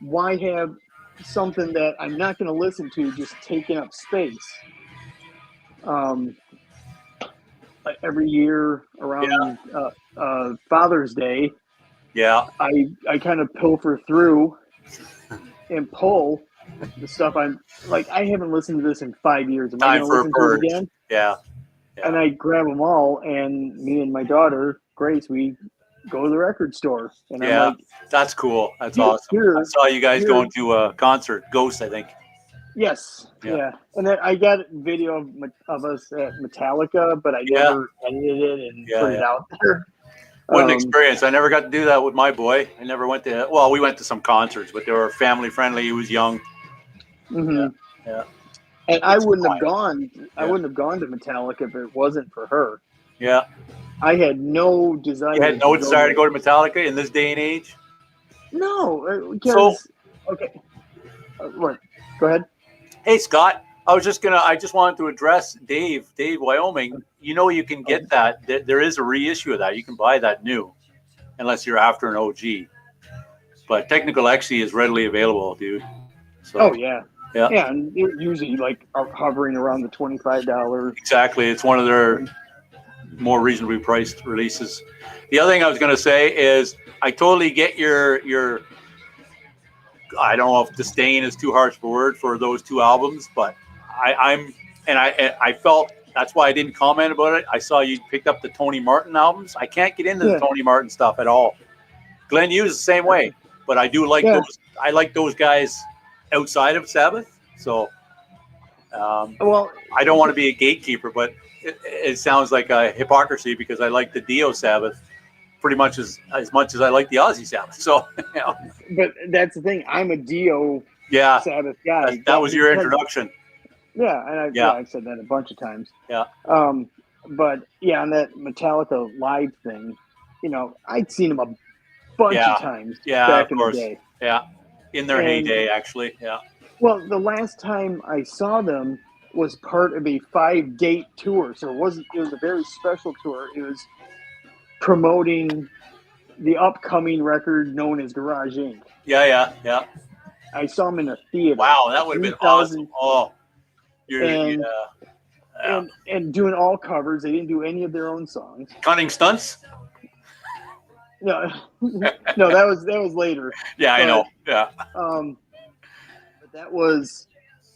why have something that I'm not going to listen to just taking up space? Every year around Father's Day, I kind of pilfer through and pull the stuff I'm like. I haven't listened to this in 5 years. Am I going to listen to it again? Yeah. And I grab them all, and me and my daughter Grace, we go to the record store, and I'm like, that's cool. That's awesome. I saw you guys going to a concert, Ghost, I think. Yes. Yeah. And then I got a video of us at Metallica, but I never edited it and put it out there. What an experience. I never got to do that with my boy. I never went to, well, we went to some concerts, but they were family friendly. He was young. Mm-hmm. Yeah. And I wouldn't have gone to Metallica if it wasn't for her. Yeah. I had no desire. You had no desire to go to Metallica in this day and age? No. Because, okay. What? Go ahead. Hey, Scott, I just wanted to address Dave, Wyoming. You can get that. There is a reissue of that. You can buy that new, unless you're after an OG. But Technical Ecstasy is readily available, dude. So, yeah, and they're usually like hovering around the $25. Exactly. It's one of their more reasonably priced releases. The other thing I was going to say is I totally get your I don't know if disdain is too harsh a word for those two albums, but I felt that's why I didn't comment about it. I saw you picked up the Tony Martin albums. I can't get into the Tony Martin stuff at all. Glenn Hughes is the same way, but I do like those. I like those guys outside of Sabbath. So, I don't want to be a gatekeeper, but it sounds like a hypocrisy because I like the Dio Sabbath pretty much as much as I like the Ozzy Sabbath. So, But that's the thing. I'm a Dio Sabbath guy. That was your introduction. Yeah, and I've said that a bunch of times. Yeah. But on that Metallica live thing, I'd seen them a bunch of times back in the day. Yeah, in their heyday, actually. Yeah. Well, the last time I saw them was part of a 5-date tour, so it was a very special tour. It was promoting the upcoming record known as Garage Inc. Yeah. I saw them in a theater. Wow, that would have been awesome. Oh, and doing all covers. They didn't do any of their own songs. Cunning stunts? No, that was later. Yeah, I know. Yeah. But that was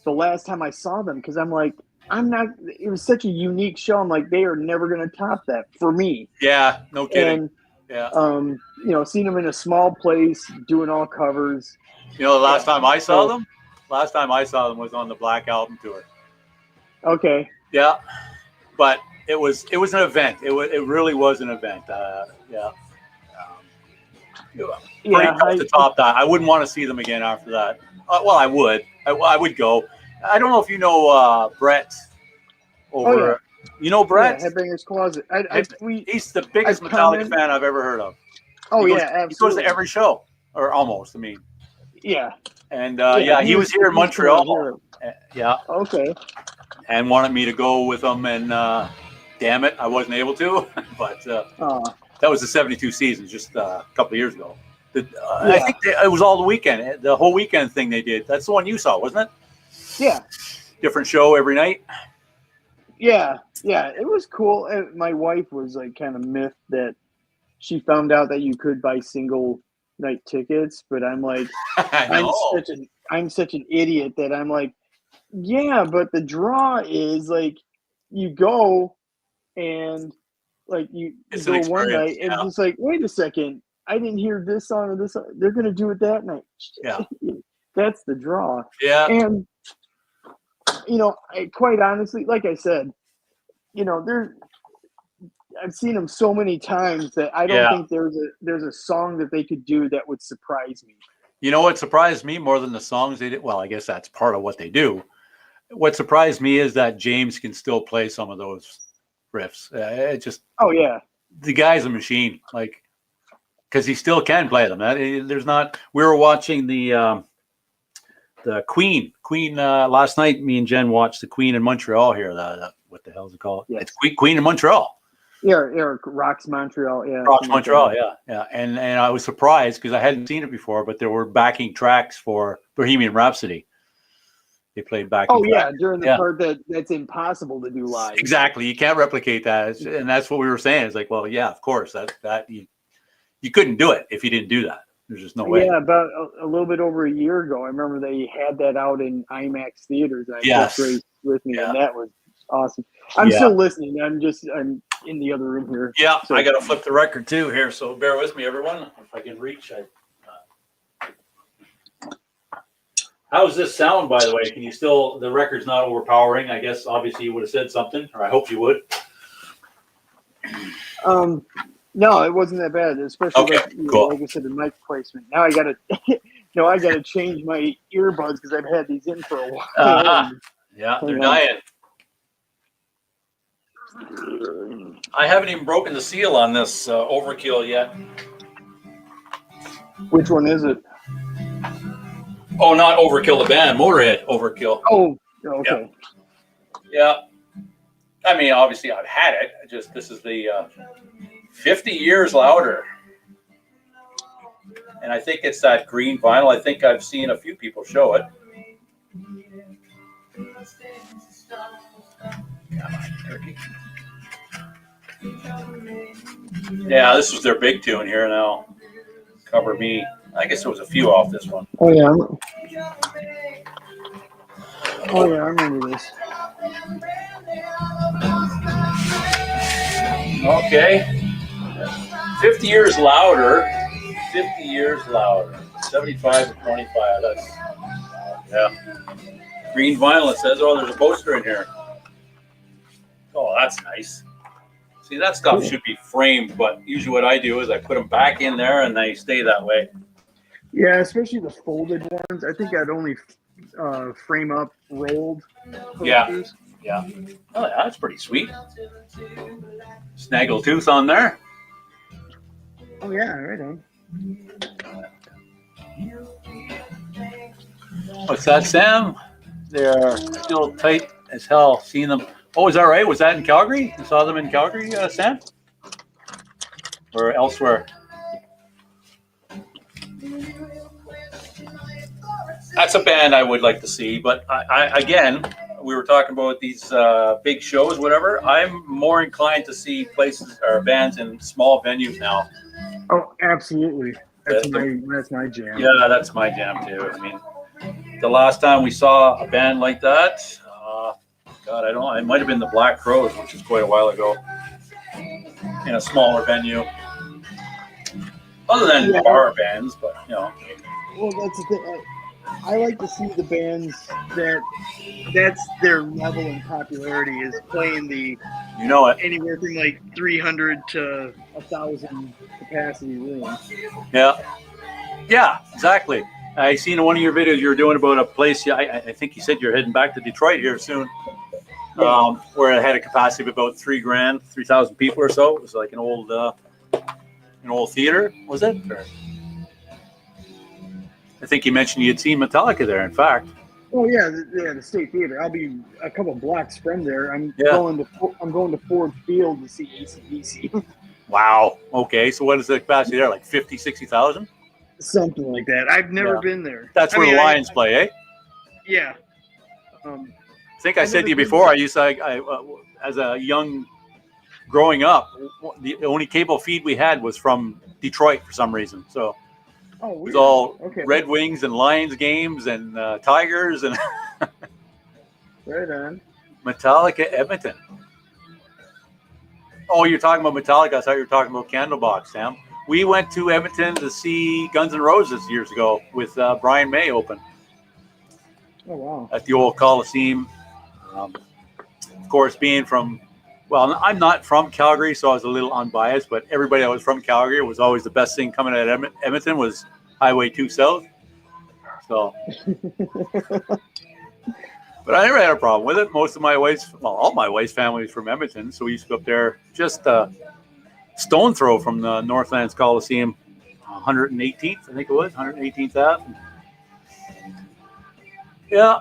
the last time I saw them because I'm like, it was such a unique show. I'm like, they are never going to top that for me. Yeah, no kidding. And, seeing them in a small place, doing all covers. The last time I saw them was on the Black Album tour. Okay. Yeah. But it was an event. It really was an event. pretty tough to top that. I wouldn't want to see them again after that. Well, I would. I would go. I don't know if you know Brett over. You know Brett? Yeah, Headbangers Closet. He's the biggest Metallica fan I've ever heard of. Absolutely. He goes to every show, or almost. I mean. Yeah. And he was here in Montreal. Yeah. Okay. And wanted me to go with him, and damn it, I wasn't able to. But that was the '72 season, just a couple of years ago. I think it was all the weekend, the whole weekend thing they did. That's the one you saw, wasn't it? Yeah. Different show every night. Yeah, it was cool. My wife was like kind of miffed that she found out that you could buy single night tickets, but I'm like, I'm such an idiot that I'm like, yeah, but the draw is like you go and like you go one night and it's just like, wait a second, I didn't hear this song or this song. They're gonna do it that night. Yeah, that's the draw. Yeah, and quite honestly, like I said, I've seen them so many times that I don't think there's a song that they could do that would surprise me. You know what surprised me more than the songs they did? Well, I guess that's part of what they do. What surprised me is that James can still play some of those riffs. The guy's a machine, like, because he still can play them. We were watching the Queen last night. Me and Jen watched the Queen in Montreal here. What the hell is it called? Yeah. It's Queen in Montreal. Yeah, Eric Rocks Montreal. Yeah, Rocks Montreal. Yeah. And I was surprised because I hadn't seen it before, but there were backing tracks for Bohemian Rhapsody. They played backing tracks. During the part that's impossible to do live. Exactly, you can't replicate that, and that's what we were saying. It's like, well, yeah, of course, that you couldn't do it if you didn't do that. There's just no way. Yeah, about a little bit over a year ago, I remember they had that out in IMAX theaters. Yes. With me, and that was awesome. I'm still listening. I'm in the other room here. Yeah, so. I got to flip the record too here, so bear with me, everyone. If I can reach. How's this sound, by the way? Can you still? The record's not overpowering. I guess obviously you would have said something, or I hope you would. No, it wasn't that bad. Especially cool. Like I said, the mic placement. Now I gotta, I gotta change my earbuds because I've had these in for a while. Yeah, they're dying. I haven't even broken the seal on this Overkill yet. Which one is it? Oh, not Overkill, the band. Motorhead Overkill. Oh, okay. Yeah. I mean, obviously, I've had it. This is the 50 years louder. And I think it's that green vinyl. I think I've seen a few people show it. Come on, turkey. Yeah, this was their big tune here now. Cover Me. I guess there was a few off this one. Oh, yeah. I remember this. Okay. 50 years louder. 50 years louder. 75 to 25. That's, green vinyl. It says, there's a poster in here. Oh, that's nice. See, that stuff should be framed, but usually what I do is I put them back in there and they stay that way. Yeah, especially the folded ones. I think I'd only frame up rolled posters. Yeah. Oh, yeah, that's pretty sweet. Snaggletooth on there. Oh, yeah, right on. What's that, Sam? They're still tight as hell. Seeing them. Oh, is that right? Was that in Calgary? You saw them in Calgary, Sam? Or elsewhere? That's a band I would like to see, but again, we were talking about these big shows, whatever. I'm more inclined to see places or bands in small venues now. Oh, absolutely. That's my jam. Yeah, that's my jam too. I mean, the last time we saw a band like that, God, I don't know. It might have been the Black Crowes, which is quite a while ago, in a smaller venue. Other than bar bands, but Well, that's the thing. I like to see the bands that's their level in popularity is playing the, anywhere from like 300 to 1,000 capacity room. Yeah, exactly. I seen in one of your videos you were doing about a place. I think you said you're heading back to Detroit here soon, Yeah. where it had a capacity of about 3,000 people or so. It was like an old theater, was it? Or, I think you mentioned you'd seen Metallica there. In fact, Oh yeah, the State Theater. I'll be a couple blocks from there. I'm Yeah. going to Ford Field to see AC/DC. wow. Okay, so what is the capacity there? Like 50, 60,000? Something like that. I've never Yeah. been there. That's where the Lions play, eh? Yeah. I think I I've said to you never been before. I used to, as a young, growing up, the only cable feed we had was from Detroit for some reason. So Oh, it was weird. all Okay. Red Wings and Lions games and Tigers and Right on. Metallica Edmonton. Oh, you're talking about Metallica. I thought you were talking about Candlebox, Sam. We went to Edmonton to see Guns N' Roses years ago with Brian May open Oh wow. at the old Coliseum. Of course, being from, well, I'm not from Calgary, so I was a little unbiased, but everybody that was from Calgary was always the best thing coming out of Edmonton was Highway 2 South. So, but I never had a problem with it. Most of my wife's, well, all my wife's family is from Edmonton, so we used to go up there just stone throw from the Northlands Coliseum, 118th, I think it was, 118th Ave. Yeah.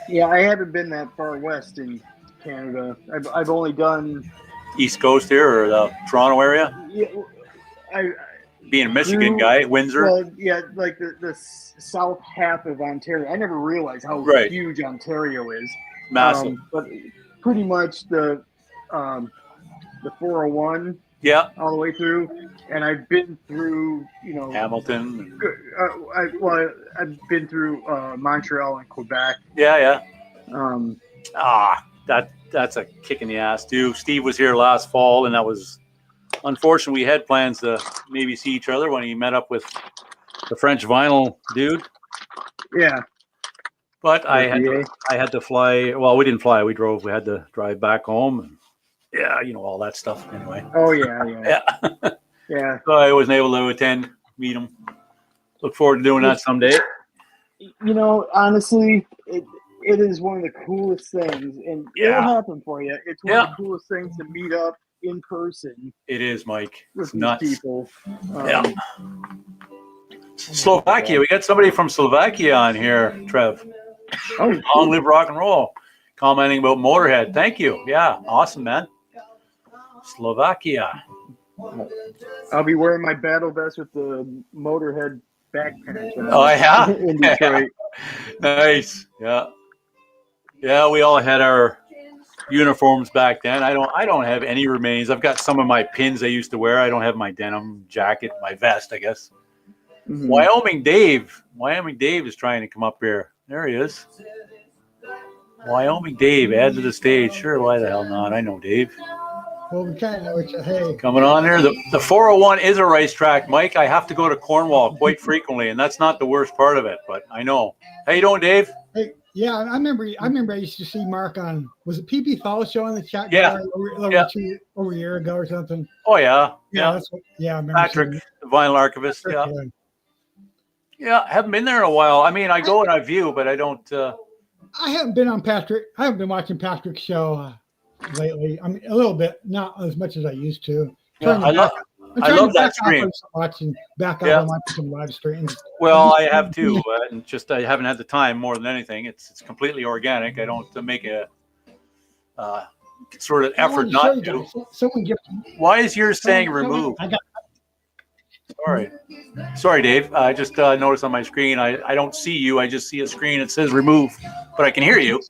Yeah, I haven't been that far west in Canada. I've only done East Coast here or the Toronto area. yeah. I Being a Michigan guy, Windsor. Well, yeah, like the south half of Ontario. I never realized how Right. huge Ontario is. Massive. But pretty much the 401 Yeah. all the way through, and I've been through, Hamilton. I've been through Montreal and Quebec. Yeah. Um, That's a kick in the ass too. Steve was here last fall, and that was unfortunate. We had plans to maybe see each other when he met up with the French vinyl dude. Yeah. But I had to fly. Well, we didn't fly. We drove. We had to drive back home. And yeah, all that stuff. Anyway. Oh yeah. Yeah. So I wasn't able to meet him. Look forward to doing that someday. Honestly, it is one of the coolest things, and it'll happen for you. It's one of the coolest things to meet up in person. It is, Mike. With nuts. People. Slovakia. We got somebody from Slovakia on here, Trev. Oh, Long live rock and roll. Commenting about Motorhead. Thank you. Yeah, awesome, man. Slovakia. I'll be wearing my battle vest with the Motorhead backpack. Oh, yeah? In Detroit. Nice. Yeah. Yeah, we all had our uniforms back then. I don't have any remains. I've got some of my pins I used to wear. I don't have my denim jacket, my vest, I guess. Mm-hmm. Wyoming Dave is trying to come up here. There he is. Wyoming Dave, add to the stage. Sure, why the hell not? I know Dave. Well, we kind of know what hey. Coming on there. The 401 is a racetrack, Mike. I have to go to Cornwall quite frequently, and that's not the worst part of it, but I know. How you doing, Dave? Hey, yeah, I remember I used to see Mark on, was it PB Thal show on the chat? Yeah. Over a year ago or something. Oh, yeah. Yeah. I remember. Patrick, the vinyl archivist. Yeah. Yeah, I haven't been there in a while. I mean, I go and I view, but I don't. I haven't been watching Patrick's show lately. I mean, a little bit, not as much as I used to. Yeah, I love that stream. Watching back up on some live streams. Well, I have too, and just I haven't had the time more than anything. It's completely organic. I don't make a sort of effort not to. Someone Why is yours saying remove? Sorry, Dave. I just noticed on my screen. I don't see you. I just see a screen that says remove, but I can hear you.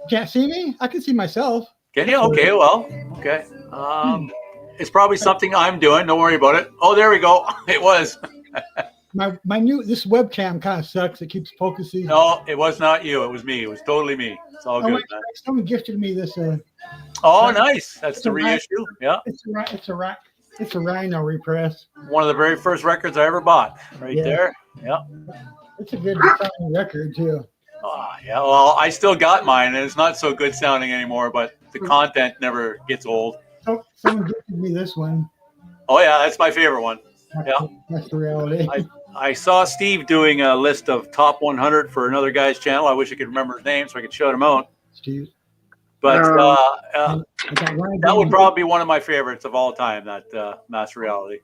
Can't see me? I can see myself. Can you? Okay. Well, okay. It's probably something I'm doing. Don't worry about it. Oh, there we go. It was. This webcam kind of sucks. It keeps focusing. No, it was not you. It was me. It was totally me. It's all good. Someone gifted me this. Oh, nice. That's the reissue. Yeah. It's a Rhino repress. One of the very first records I ever bought. There. Yeah. It's a good sounding record too. Oh, yeah. Well, I still got mine, and it's not so good sounding anymore, but the content never gets old. Someone gifted me this one. Oh yeah, that's my favorite one. Yeah. That's the reality. I saw Steve doing a list of top 100 for another guy's channel. I wish I could remember his name so I could shout him out. Steve. But I got that would probably be one of my favorites of all time, that Master Reality.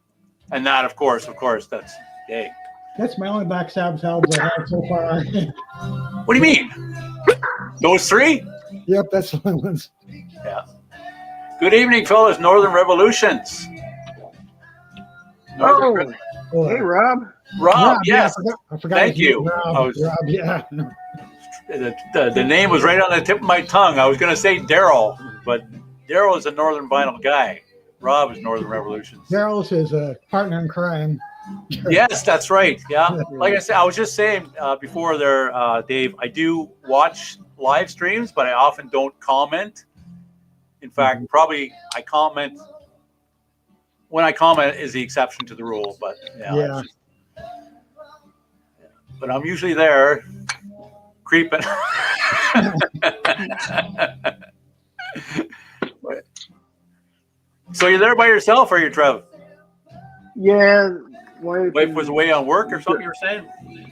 And that, of course, that's yay. That's my only Black Sabbath albums I have so far. What do you mean? Those three? Yep, that's the only ones. Yeah. Good evening, fellas. Northern Revolutions. Oh, hey, Rob. Rob, yes. Yeah, I forgot Thank you. Rob, yeah. The name was right on the tip of my tongue. I was going to say Daryl, but Daryl is a Northern Vinyl guy. Rob is Northern Revolutions. Daryl's his partner in crime. Yes, that's right. Yeah. Like I said, I was just saying before there, Dave, I do watch live streams, but I often don't comment. In fact, probably I comment when I comment is the exception to the rule, but yeah. But I'm usually there creeping. So you're there by yourself, or you, Trev? Yeah, Wife was away on work or something, you were saying?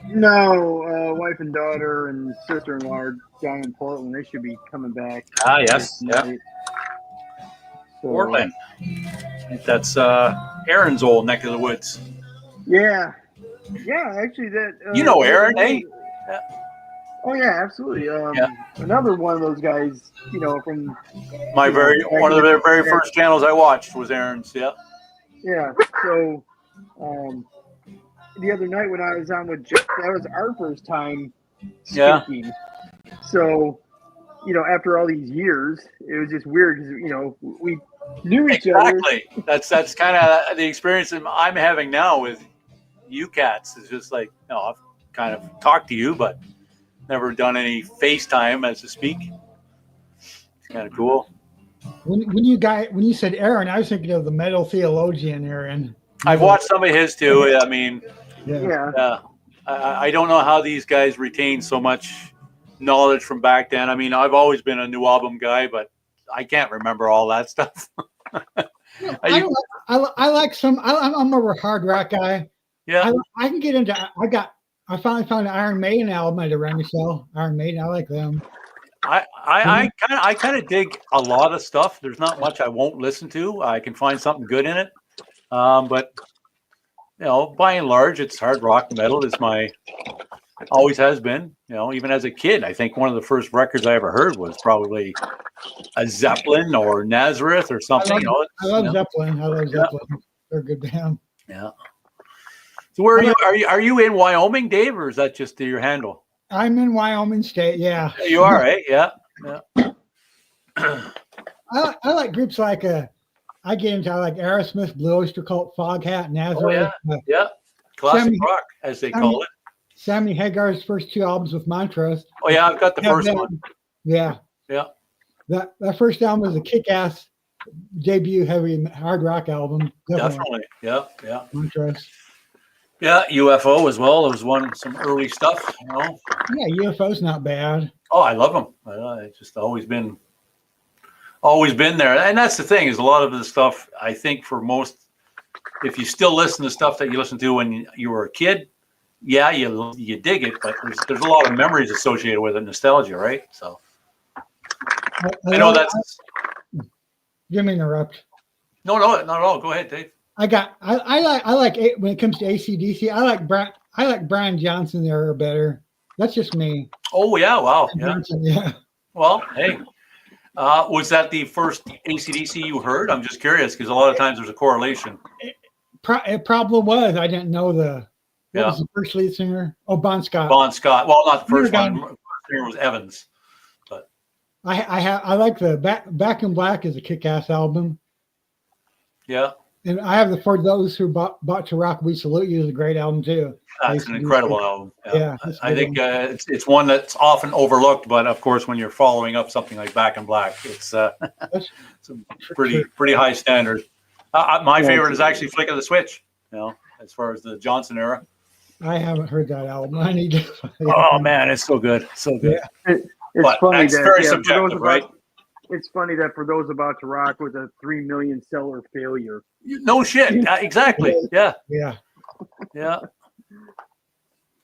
No, wife and daughter and sister-in-law are down in Portland. They should be coming back. Ah, yes, yeah. So, Portland. That's Aaron's old neck of the woods. Yeah, actually that. You know Aaron, eh? Yeah. Oh yeah, absolutely. Another one of those guys, from one of their very first channels I watched was Aaron's. Yeah. Yeah. So, the other night when I was on with Jeff, that was our first time speaking. Yeah. So, after all these years, it was just weird because we knew each other. Exactly. That's kind of the experience I'm having now with you cats. It's just like, I've kind of talked to you, but never done any FaceTime, as to speak. It's kind of cool. When you said Aaron, I was thinking of the metal theologian Aaron. I've watched some of his too. I mean, yeah. I don't know how these guys retain so much knowledge from back then. I mean, I've always been a new album guy, but I can't remember all that stuff. I like some. I'm a hard rock guy. Yeah, I can get into. I finally found an Iron Maiden album at a Remy sale. Iron Maiden, I like them. I kind of dig a lot of stuff. There's not much I won't listen to. I can find something good in it. But by and large, it's hard rock metal. Always has been. Even as a kid, I think one of the first records I ever heard was probably a Zeppelin or Nazareth or something. I love Zeppelin. I love Zeppelin. They're a good band. Yeah. So where are you? Are you in Wyoming, Dave, or is that just your handle? I'm in Wyoming State. Yeah. You are, right? Yeah. I like groups like I get into Aerosmith, Blue Oyster Cult, Foghat, Nazareth. Oh, yeah. Classic rock, as they call it. Sammy Hagar's first two albums with Montrose. Oh yeah, I've got the first one. Yeah. Yeah. That first album was a kick-ass debut heavy hard rock album. Definitely. Yeah. Montrose. Yeah, UFO as well. There was some early stuff, Yeah, UFO's not bad. Oh, I love them. It's just always been there. And that's the thing, is a lot of the stuff, I think for most, if you still listen to stuff that you listened to when you were a kid, yeah, you dig it, but there's a lot of memories associated with it, nostalgia, right? So I know that's. Let me interrupt. No, not at all. Go ahead, Dave. I like when it comes to AC/DC. I like Brian Johnson there better. That's just me. Oh yeah, wow, yeah. Johnson, yeah. Well, hey, was that the first AC/DC you heard? I'm just curious because a lot of times there's a correlation. It probably was. I didn't know what was the first lead singer? Oh, Bon Scott. Bon Scott. Well, not the first one. The first singer was Evans. But I like the Back in Black is a kick-ass album. Yeah. And I have For Those Who Bought to Rock We Salute You is a great album too. That's an incredible album. Yeah, I think it's one that's often overlooked, but of course, when you're following up something like Back in Black, it's a pretty high standard. My favorite is actually Flick of the Switch. As far as the Johnson era. I haven't heard that album. I need to. Oh man, it's so good, so good. It's funny that's very subjective, right? It's funny that For Those About to Rock was a 3 million seller failure. No shit. Exactly. Yeah. Yeah. Yeah.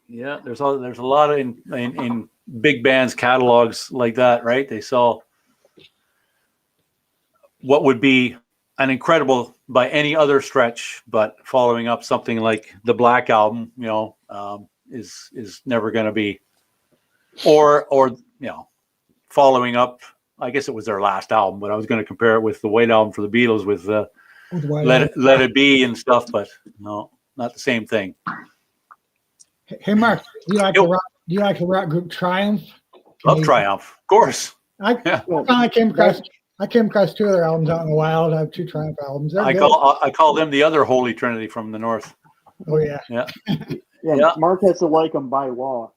Yeah. There's a lot of in big bands catalogs like that, right? They sell what would be an incredible by any other stretch, but following up something like the Black Album, is never going to be, or following up. I guess it was their last album, but I was going to compare it with the White Album for the Beatles with Let It Be and stuff, but no, not the same thing. Hey, Mark, do you like the rock group Triumph? Love Triumph, of course. I came across two of their albums out in the wild. I have two Triumph albums. I call them the other Holy Trinity from the North. Oh yeah. Yeah. Mark has to like them by law.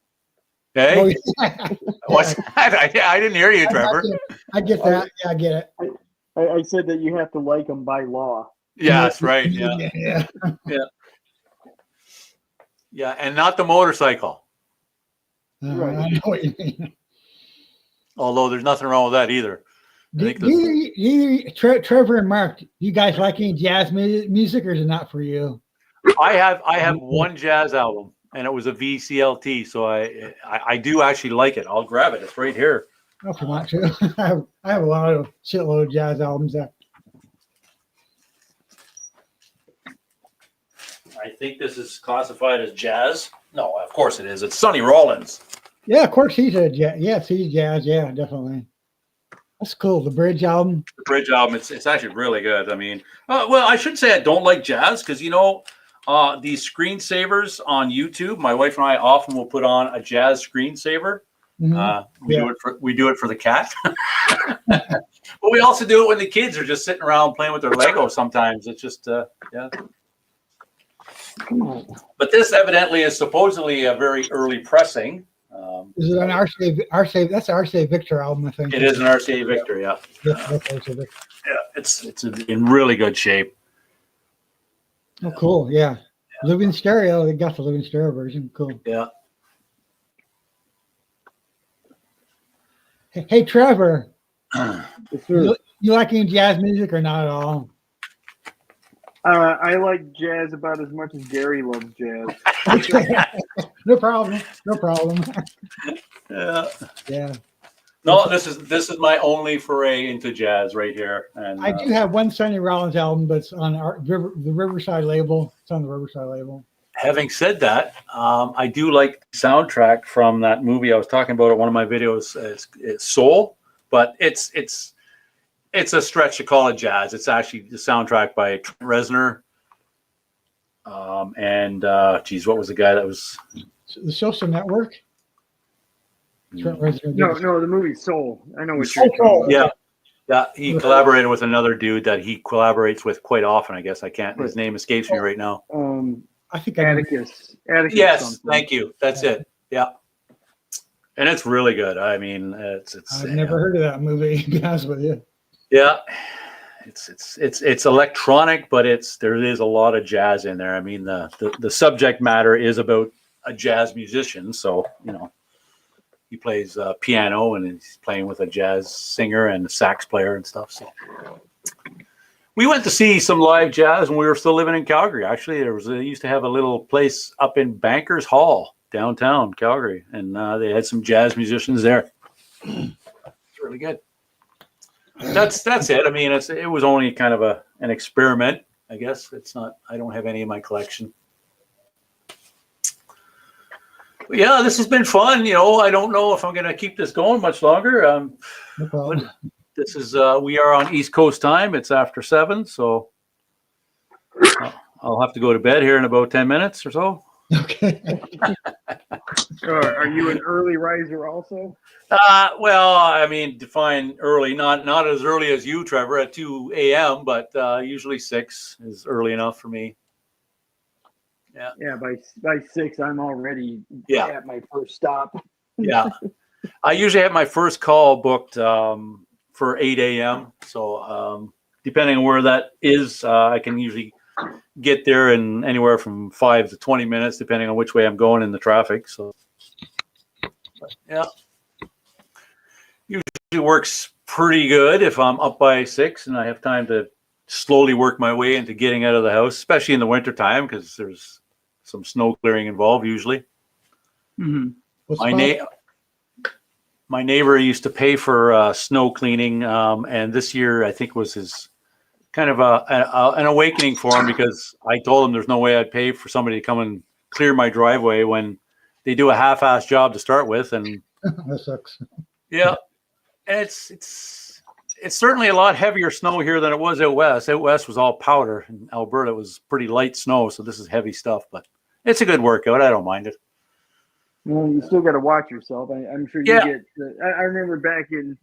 Hey, oh, yeah. What's that? I didn't hear you, Trevor. I get that. Yeah, I get it. I said that you have to like them by law. Yeah, that's right. Yeah. Yeah, and not the motorcycle. Right. I know what you mean. Although there's nothing wrong with that either. Trevor and Mark, you guys like any jazz music, or is it not for you? I have one jazz album, and it was a VCLT, so I do actually like it. I'll grab it. It's right here. Oh, if you want to. I have a shitload of jazz albums. I think this is classified as jazz. No, of course it is. It's Sonny Rollins. Yeah, of course he's a jazz. Yes, he's jazz. Yeah, definitely. That's cool. The Bridge album. The Bridge album. It's actually really good. I mean, well, I should say I don't like jazz because these screensavers on YouTube. My wife and I often will put on a jazz screensaver. Mm-hmm. We do it for the cat, but we also do it when the kids are just sitting around playing with their Lego. Sometimes it's just yeah. But this evidently is supposedly a very early pressing. Is it an RCA? That's an RCA Victor album, I think. It is an RCA Victor, yeah. Yeah, it's in really good shape. Oh, cool! Yeah, Living Stereo. They got the Living Stereo version. Cool. Yeah. Hey, Trevor. You like any jazz music or not at all? I like jazz about as much as Gary loves jazz. No problem. Yeah. No, this is my only foray into jazz right here. And I do have one Sonny Rollins album, but it's on the Riverside label. It's on the Riverside label. Having said that, I do like the soundtrack from that movie I was talking about in one of my videos. It's Soul, but it's a stretch to call it jazz. It's actually the soundtrack by Trent Reznor. What was the guy that was The Social Network? Trent Reznor. No, the movie Soul. I know what you're talking about. Yeah. He collaborated with another dude that he collaborates with quite often. I guess his name escapes me right now. I think Atticus. Yes, something. thank you. That's it. Yeah. And it's really good. I mean, it's. I've never heard of that movie, to be honest with you. Yeah, it's electronic, but there is a lot of jazz in there. I mean, the subject matter is about a jazz musician, so he plays piano and he's playing with a jazz singer and a sax player and stuff. So we went to see some live jazz when we were still living in Calgary. Actually, they used to have a little place up in Bankers Hall downtown Calgary, and they had some jazz musicians there. It's really good. That's it. I mean, it was only kind of an experiment, I guess. It's not. I don't have any in my collection. But yeah, this has been fun. I don't know if I'm going to keep this going much longer. No problem. This is we are on East Coast time. It's after 7, so I'll have to go to bed here in about 10 minutes or so. Okay. Are you an early riser also? Well, I mean, define early, not as early as you, Trevor, at 2 a.m., but usually 6 is early enough for me. Yeah, by 6, I'm already at my first stop. Yeah. I usually have my first call booked for 8 a.m. So depending on where that is, I can usually get there in anywhere from 5 to 20 minutes, depending on which way I'm going in the traffic. So, yeah. Usually works pretty good if I'm up by 6 and I have time to slowly work my way into getting out of the house, especially in the wintertime because there's some snow clearing involved usually. Mm-hmm. My neighbor used to pay for snow cleaning, and this year I think was his kind of an awakening for him because I told him there's no way I'd pay for somebody to come and clear my driveway when they do a half-assed job to start with, and That sucks. yeah, it's certainly a lot heavier snow here than it was out west. Out west was all powder, and Alberta was pretty light snow, so this is heavy stuff, but it's a good workout. I don't mind it. Well, you still got to watch yourself. I'm sure you get. I remember back in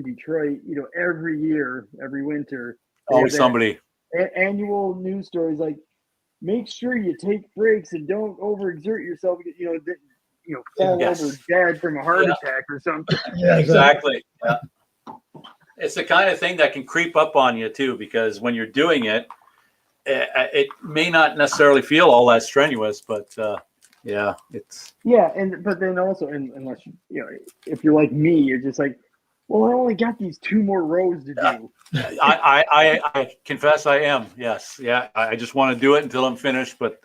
Detroit, every year, every winter, Always somebody. Annual news stories like, make sure you take breaks and don't overexert yourself. Fall over dead from a heart attack or something. Yeah, exactly. Yeah. It's the kind of thing that can creep up on you too, because when you're doing it, it may not necessarily feel all that strenuous, but but then also, unless if you're like me, you're just like, well, I only got these 2 more rows to do. I confess I am. Yes. Yeah. I just want to do it until I'm finished, but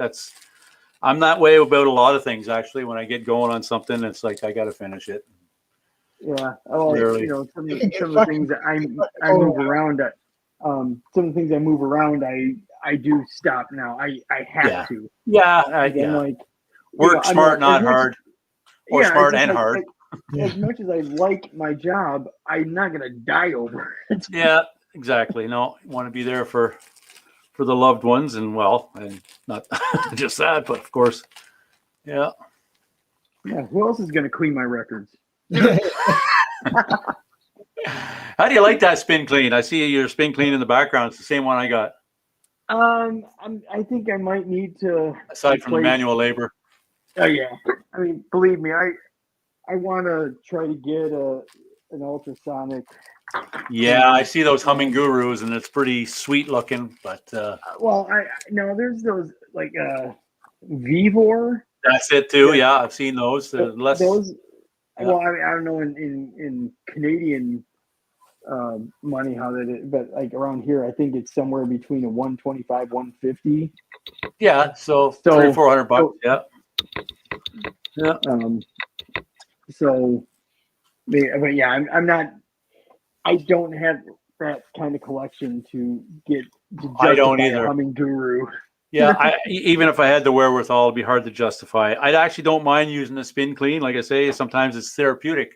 I'm that way about a lot of things actually. When I get going on something, it's like I got to finish it. Yeah. Oh, some of the things that I move around. Some of the things I move around, I do stop now. I have to. Yeah. Work smart, not hard, or smart and hard. As much as I like my job, I'm not gonna die over it. Yeah, exactly. No, you want to be there for the loved ones, and not just that, but of course, yeah. Yeah. Who else is gonna clean my records? How do you like that spin clean? I see your spin clean in the background. It's the same one I got. I think I might need to. Aside from the manual labor. Oh yeah. I mean, believe me, I want to try to get an ultrasonic. Yeah, I see those humming gurus, and it's pretty sweet looking. But there's those like Vivor. That's it too. Yeah, I've seen those. Those. Yeah. Well, I don't know in Canadian money how that is, but like around here, I think it's somewhere between a 125, 150. Yeah, so $300 or $400. Yeah. But yeah, I'm not. I don't have that kind of collection to get. I don't either. Humming guru. Yeah, even if I had the wherewithal, it'd be hard to justify. I actually don't mind using the spin clean. Like I say, sometimes it's therapeutic.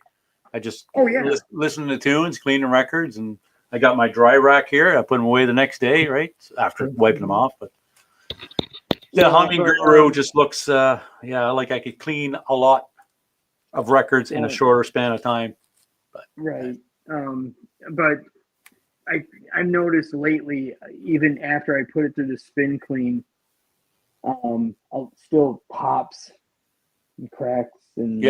I just listen to tunes, cleaning records, and I got my dry rack here. I put them away the next day, right after wiping them off. But the humming guru just looks, like I could clean a lot of records in a shorter span of time. But, right, but I've noticed lately, even after I put it through the spin clean, it still pops and cracks and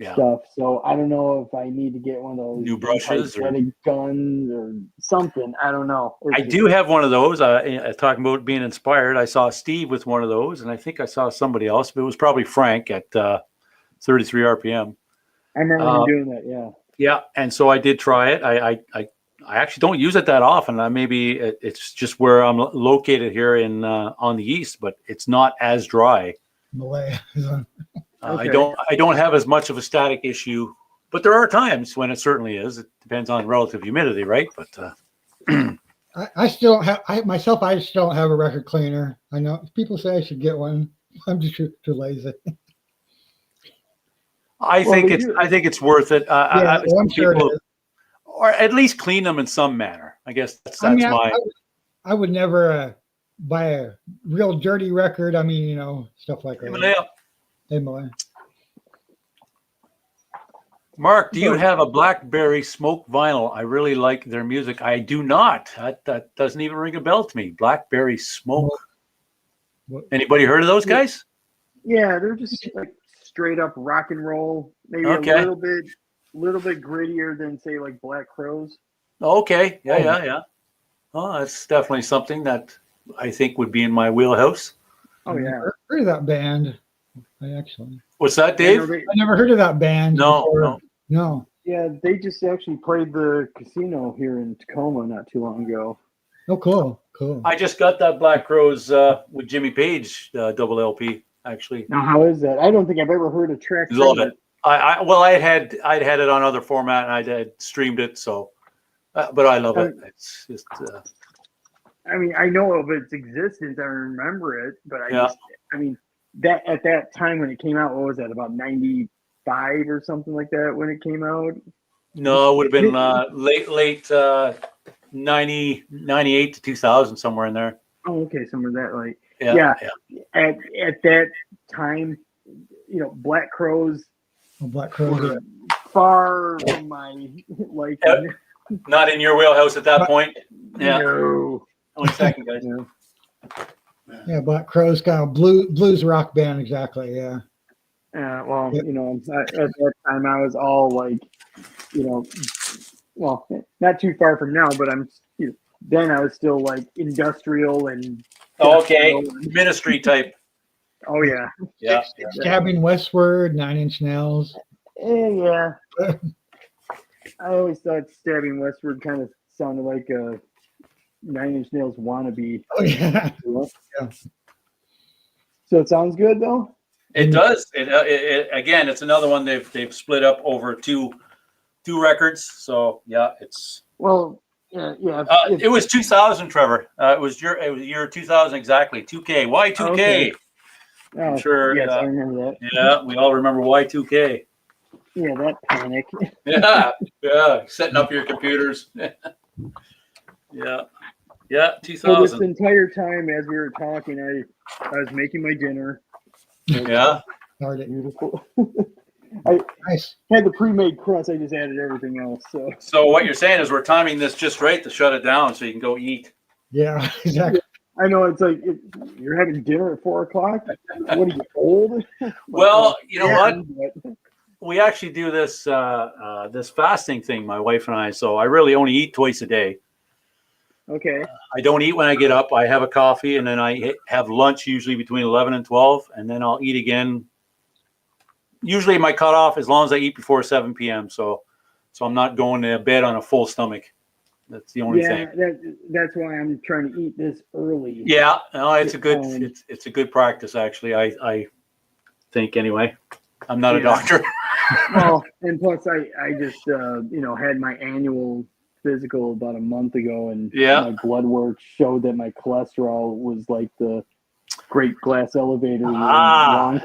stuff. So I don't know if I need to get one of those new brushes or guns or something. I don't know. I do have one of those. Talking about being inspired, I saw Steve with one of those, and I think I saw somebody else, but it was probably Frank at 33 RPM. I remember him doing that. Yeah. Yeah, and so I did try it. I actually don't use it that often. Maybe it's just where I'm located here in on the east, but it's not as dry. Malay. I don't have as much of a static issue, but there are times when it certainly is. It depends on relative humidity, right? But I still have. I just don't have a record cleaner. I know people say I should get one. I'm just too lazy. I think it's worth it. I'm sure it is. Or at least clean them in some manner. I guess that's I would never buy a real dirty record. I mean, stuff like that. Himalaya. Mark, do you have a Blackberry Smoke vinyl? I really like their music. I do not. That doesn't even ring a bell to me. Blackberry Smoke. Anybody heard of those guys? Yeah, they're just like straight up rock and roll. Maybe a little bit grittier than say like Black Crowes. Okay. Yeah. Oh, that's definitely something that I think would be in my wheelhouse. Oh yeah. I heard of that band. What's that, Dave? I never heard of that band. No. Yeah, they just actually played the casino here in Tacoma not too long ago. Oh, cool. Cool. I just got that Black Crowes with Jimmy Page double LP actually. Now, how is that? I don't think I've ever heard a track. Love from it. I'd had it on other format and I had streamed it, so but I love it. It's just I mean, I know of its existence. I remember it, but Yeah. I mean, that at that time when it came out, what was that, about 95 or something like that when it came out? no, it would have been late 90, 98 to 2000, somewhere in there. Oh, okay, somewhere that like Yeah. At that time, Black Crowes Oh, Black Crowes. were far from my liking. Not in your wheelhouse at that point. Yeah. No. Only second, guys. No. Yeah, Black Crowes kind of blues rock band, exactly. Yeah. Well, Yep. at that time I was all like, well, not too far from now, but then I was still like industrial and. Okay. Ministry type. Oh yeah. Yeah. Stabbing Westward, 9 Inch Nails. Yeah. I always thought Stabbing Westward kind of sounded like a 9 Inch Nails wannabe. Oh, yeah. Yeah. So it sounds good though. It does. It again, it's another one they've split up over two records. So yeah, it's. Well, yeah. It was 2000, Trevor. It was year 2000 exactly. 2K. Why 2K? Okay. I'm sure. Yes, I remember that. Yeah, we all remember Y2K. Yeah, that panic. Yeah. Setting up your computers. Yeah. So 2000. this entire time as we were talking, I was making my dinner. Yeah. Started. Beautiful. Nice. Had the pre-made crust. I just added everything else. So what you're saying is we're timing this just right to shut it down so you can go eat. Yeah, exactly. I know it's like you're having dinner at 4 o'clock. What are you, old? Well, you know what? But, We actually do this this fasting thing, my wife and I. So I really only eat twice a day. okay. I don't eat when I get up. I have a coffee and then I have lunch usually between 11 and 12, and then I'll eat again. Usually my cutoff as long as I eat before 7 p.m. So I'm not going to bed on a full stomach. That's the only thing. That's why I'm trying to eat this early. Yeah, no, it's a good practice actually. I think anyway. I'm not a doctor. Well, and plus I just had my annual physical about a month ago, and my blood work showed that my cholesterol was like the Great Glass Elevator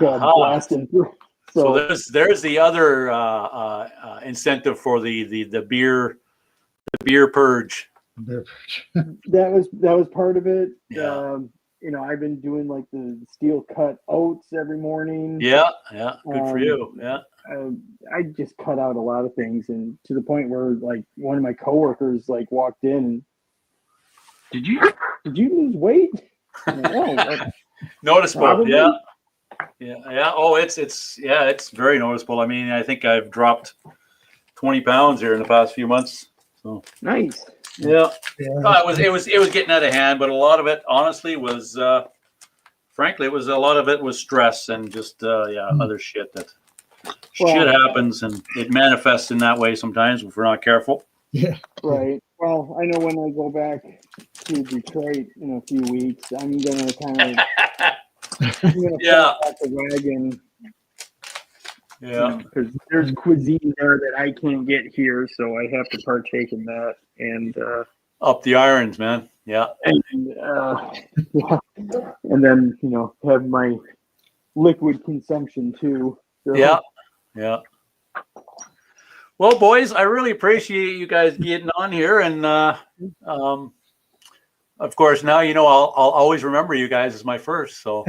blasting through. So there's the other incentive for the beer purge. That was part of it. Yeah. I've been doing like the steel cut oats every morning. Yeah, good for you. Yeah. I just cut out a lot of things, and to the point where like one of my coworkers like walked in and, did you lose weight? Noticeable. Probably. Yeah. Oh, it's very noticeable. I mean, I think I've dropped 20 pounds here in the past few months. So nice. Yeah. It was getting out of hand, but a lot of it, honestly, was frankly, a lot of it was stress and just other shit that shit happens, and it manifests in that way sometimes if we're not careful. Yeah. Right. Well, I know when I go back to Detroit in a few weeks, I'm gonna kind of off the wagon. Yeah. Because there's cuisine there that I can't get here, so I have to partake in that. And up the irons, man. Yeah. And then have my liquid consumption too. So. Yeah. Well, boys, I really appreciate you guys getting on here, and of course, now I'll always remember you guys as my first. So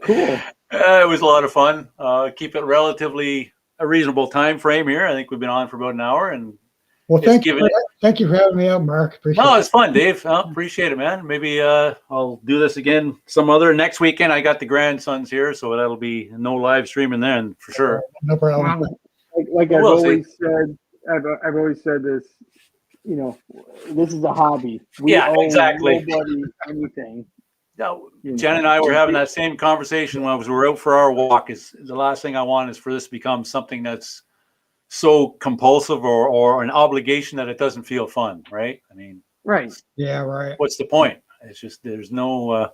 cool. It was a lot of fun. Keep it relatively a reasonable time frame here. I think we've been on for about an hour, and well, thank you for having me out, Mark. Appreciate it. It's fun, Dave. Appreciate it, man. Maybe I'll do this again some other next weekend. I got the grandsons here, so that'll be no live streaming then for sure. No problem. Like I've always said, I've always said this. This is a hobby. We owe exactly. nobody anything. Now, You know, Jen and I were having that same conversation when we were out for our walk. Is the last thing I want is for this to become something that's so compulsive or an obligation that it doesn't feel fun, right? I mean, right. Yeah, right. what's the point? It's just there's no.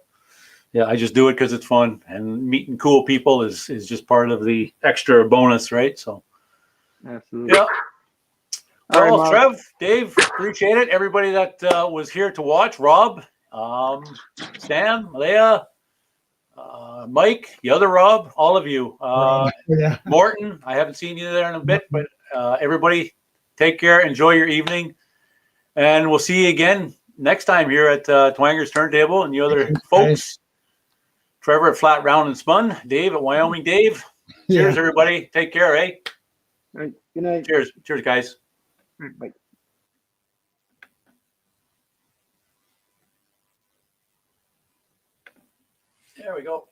Yeah, I just do it because it's fun, and meeting cool people is just part of the extra bonus, right? So, Absolutely. yeah. All right, Well, Mom. Trev, Dave, appreciate it. Everybody that was here to watch, Rob, Stan, Leah, Mike, the other Rob, all of you. Yeah. Morton, I haven't seen you there in a bit, but everybody, take care, enjoy your evening, and we'll see you again next time here at Twanger's Turntable and the other folks. Trevor at Flat Round and Spun, Dave at Wyoming Dave. Cheers, Yeah. everybody. Take care, eh? All right. Good night. Cheers. Cheers, guys. All right, bye. There we go.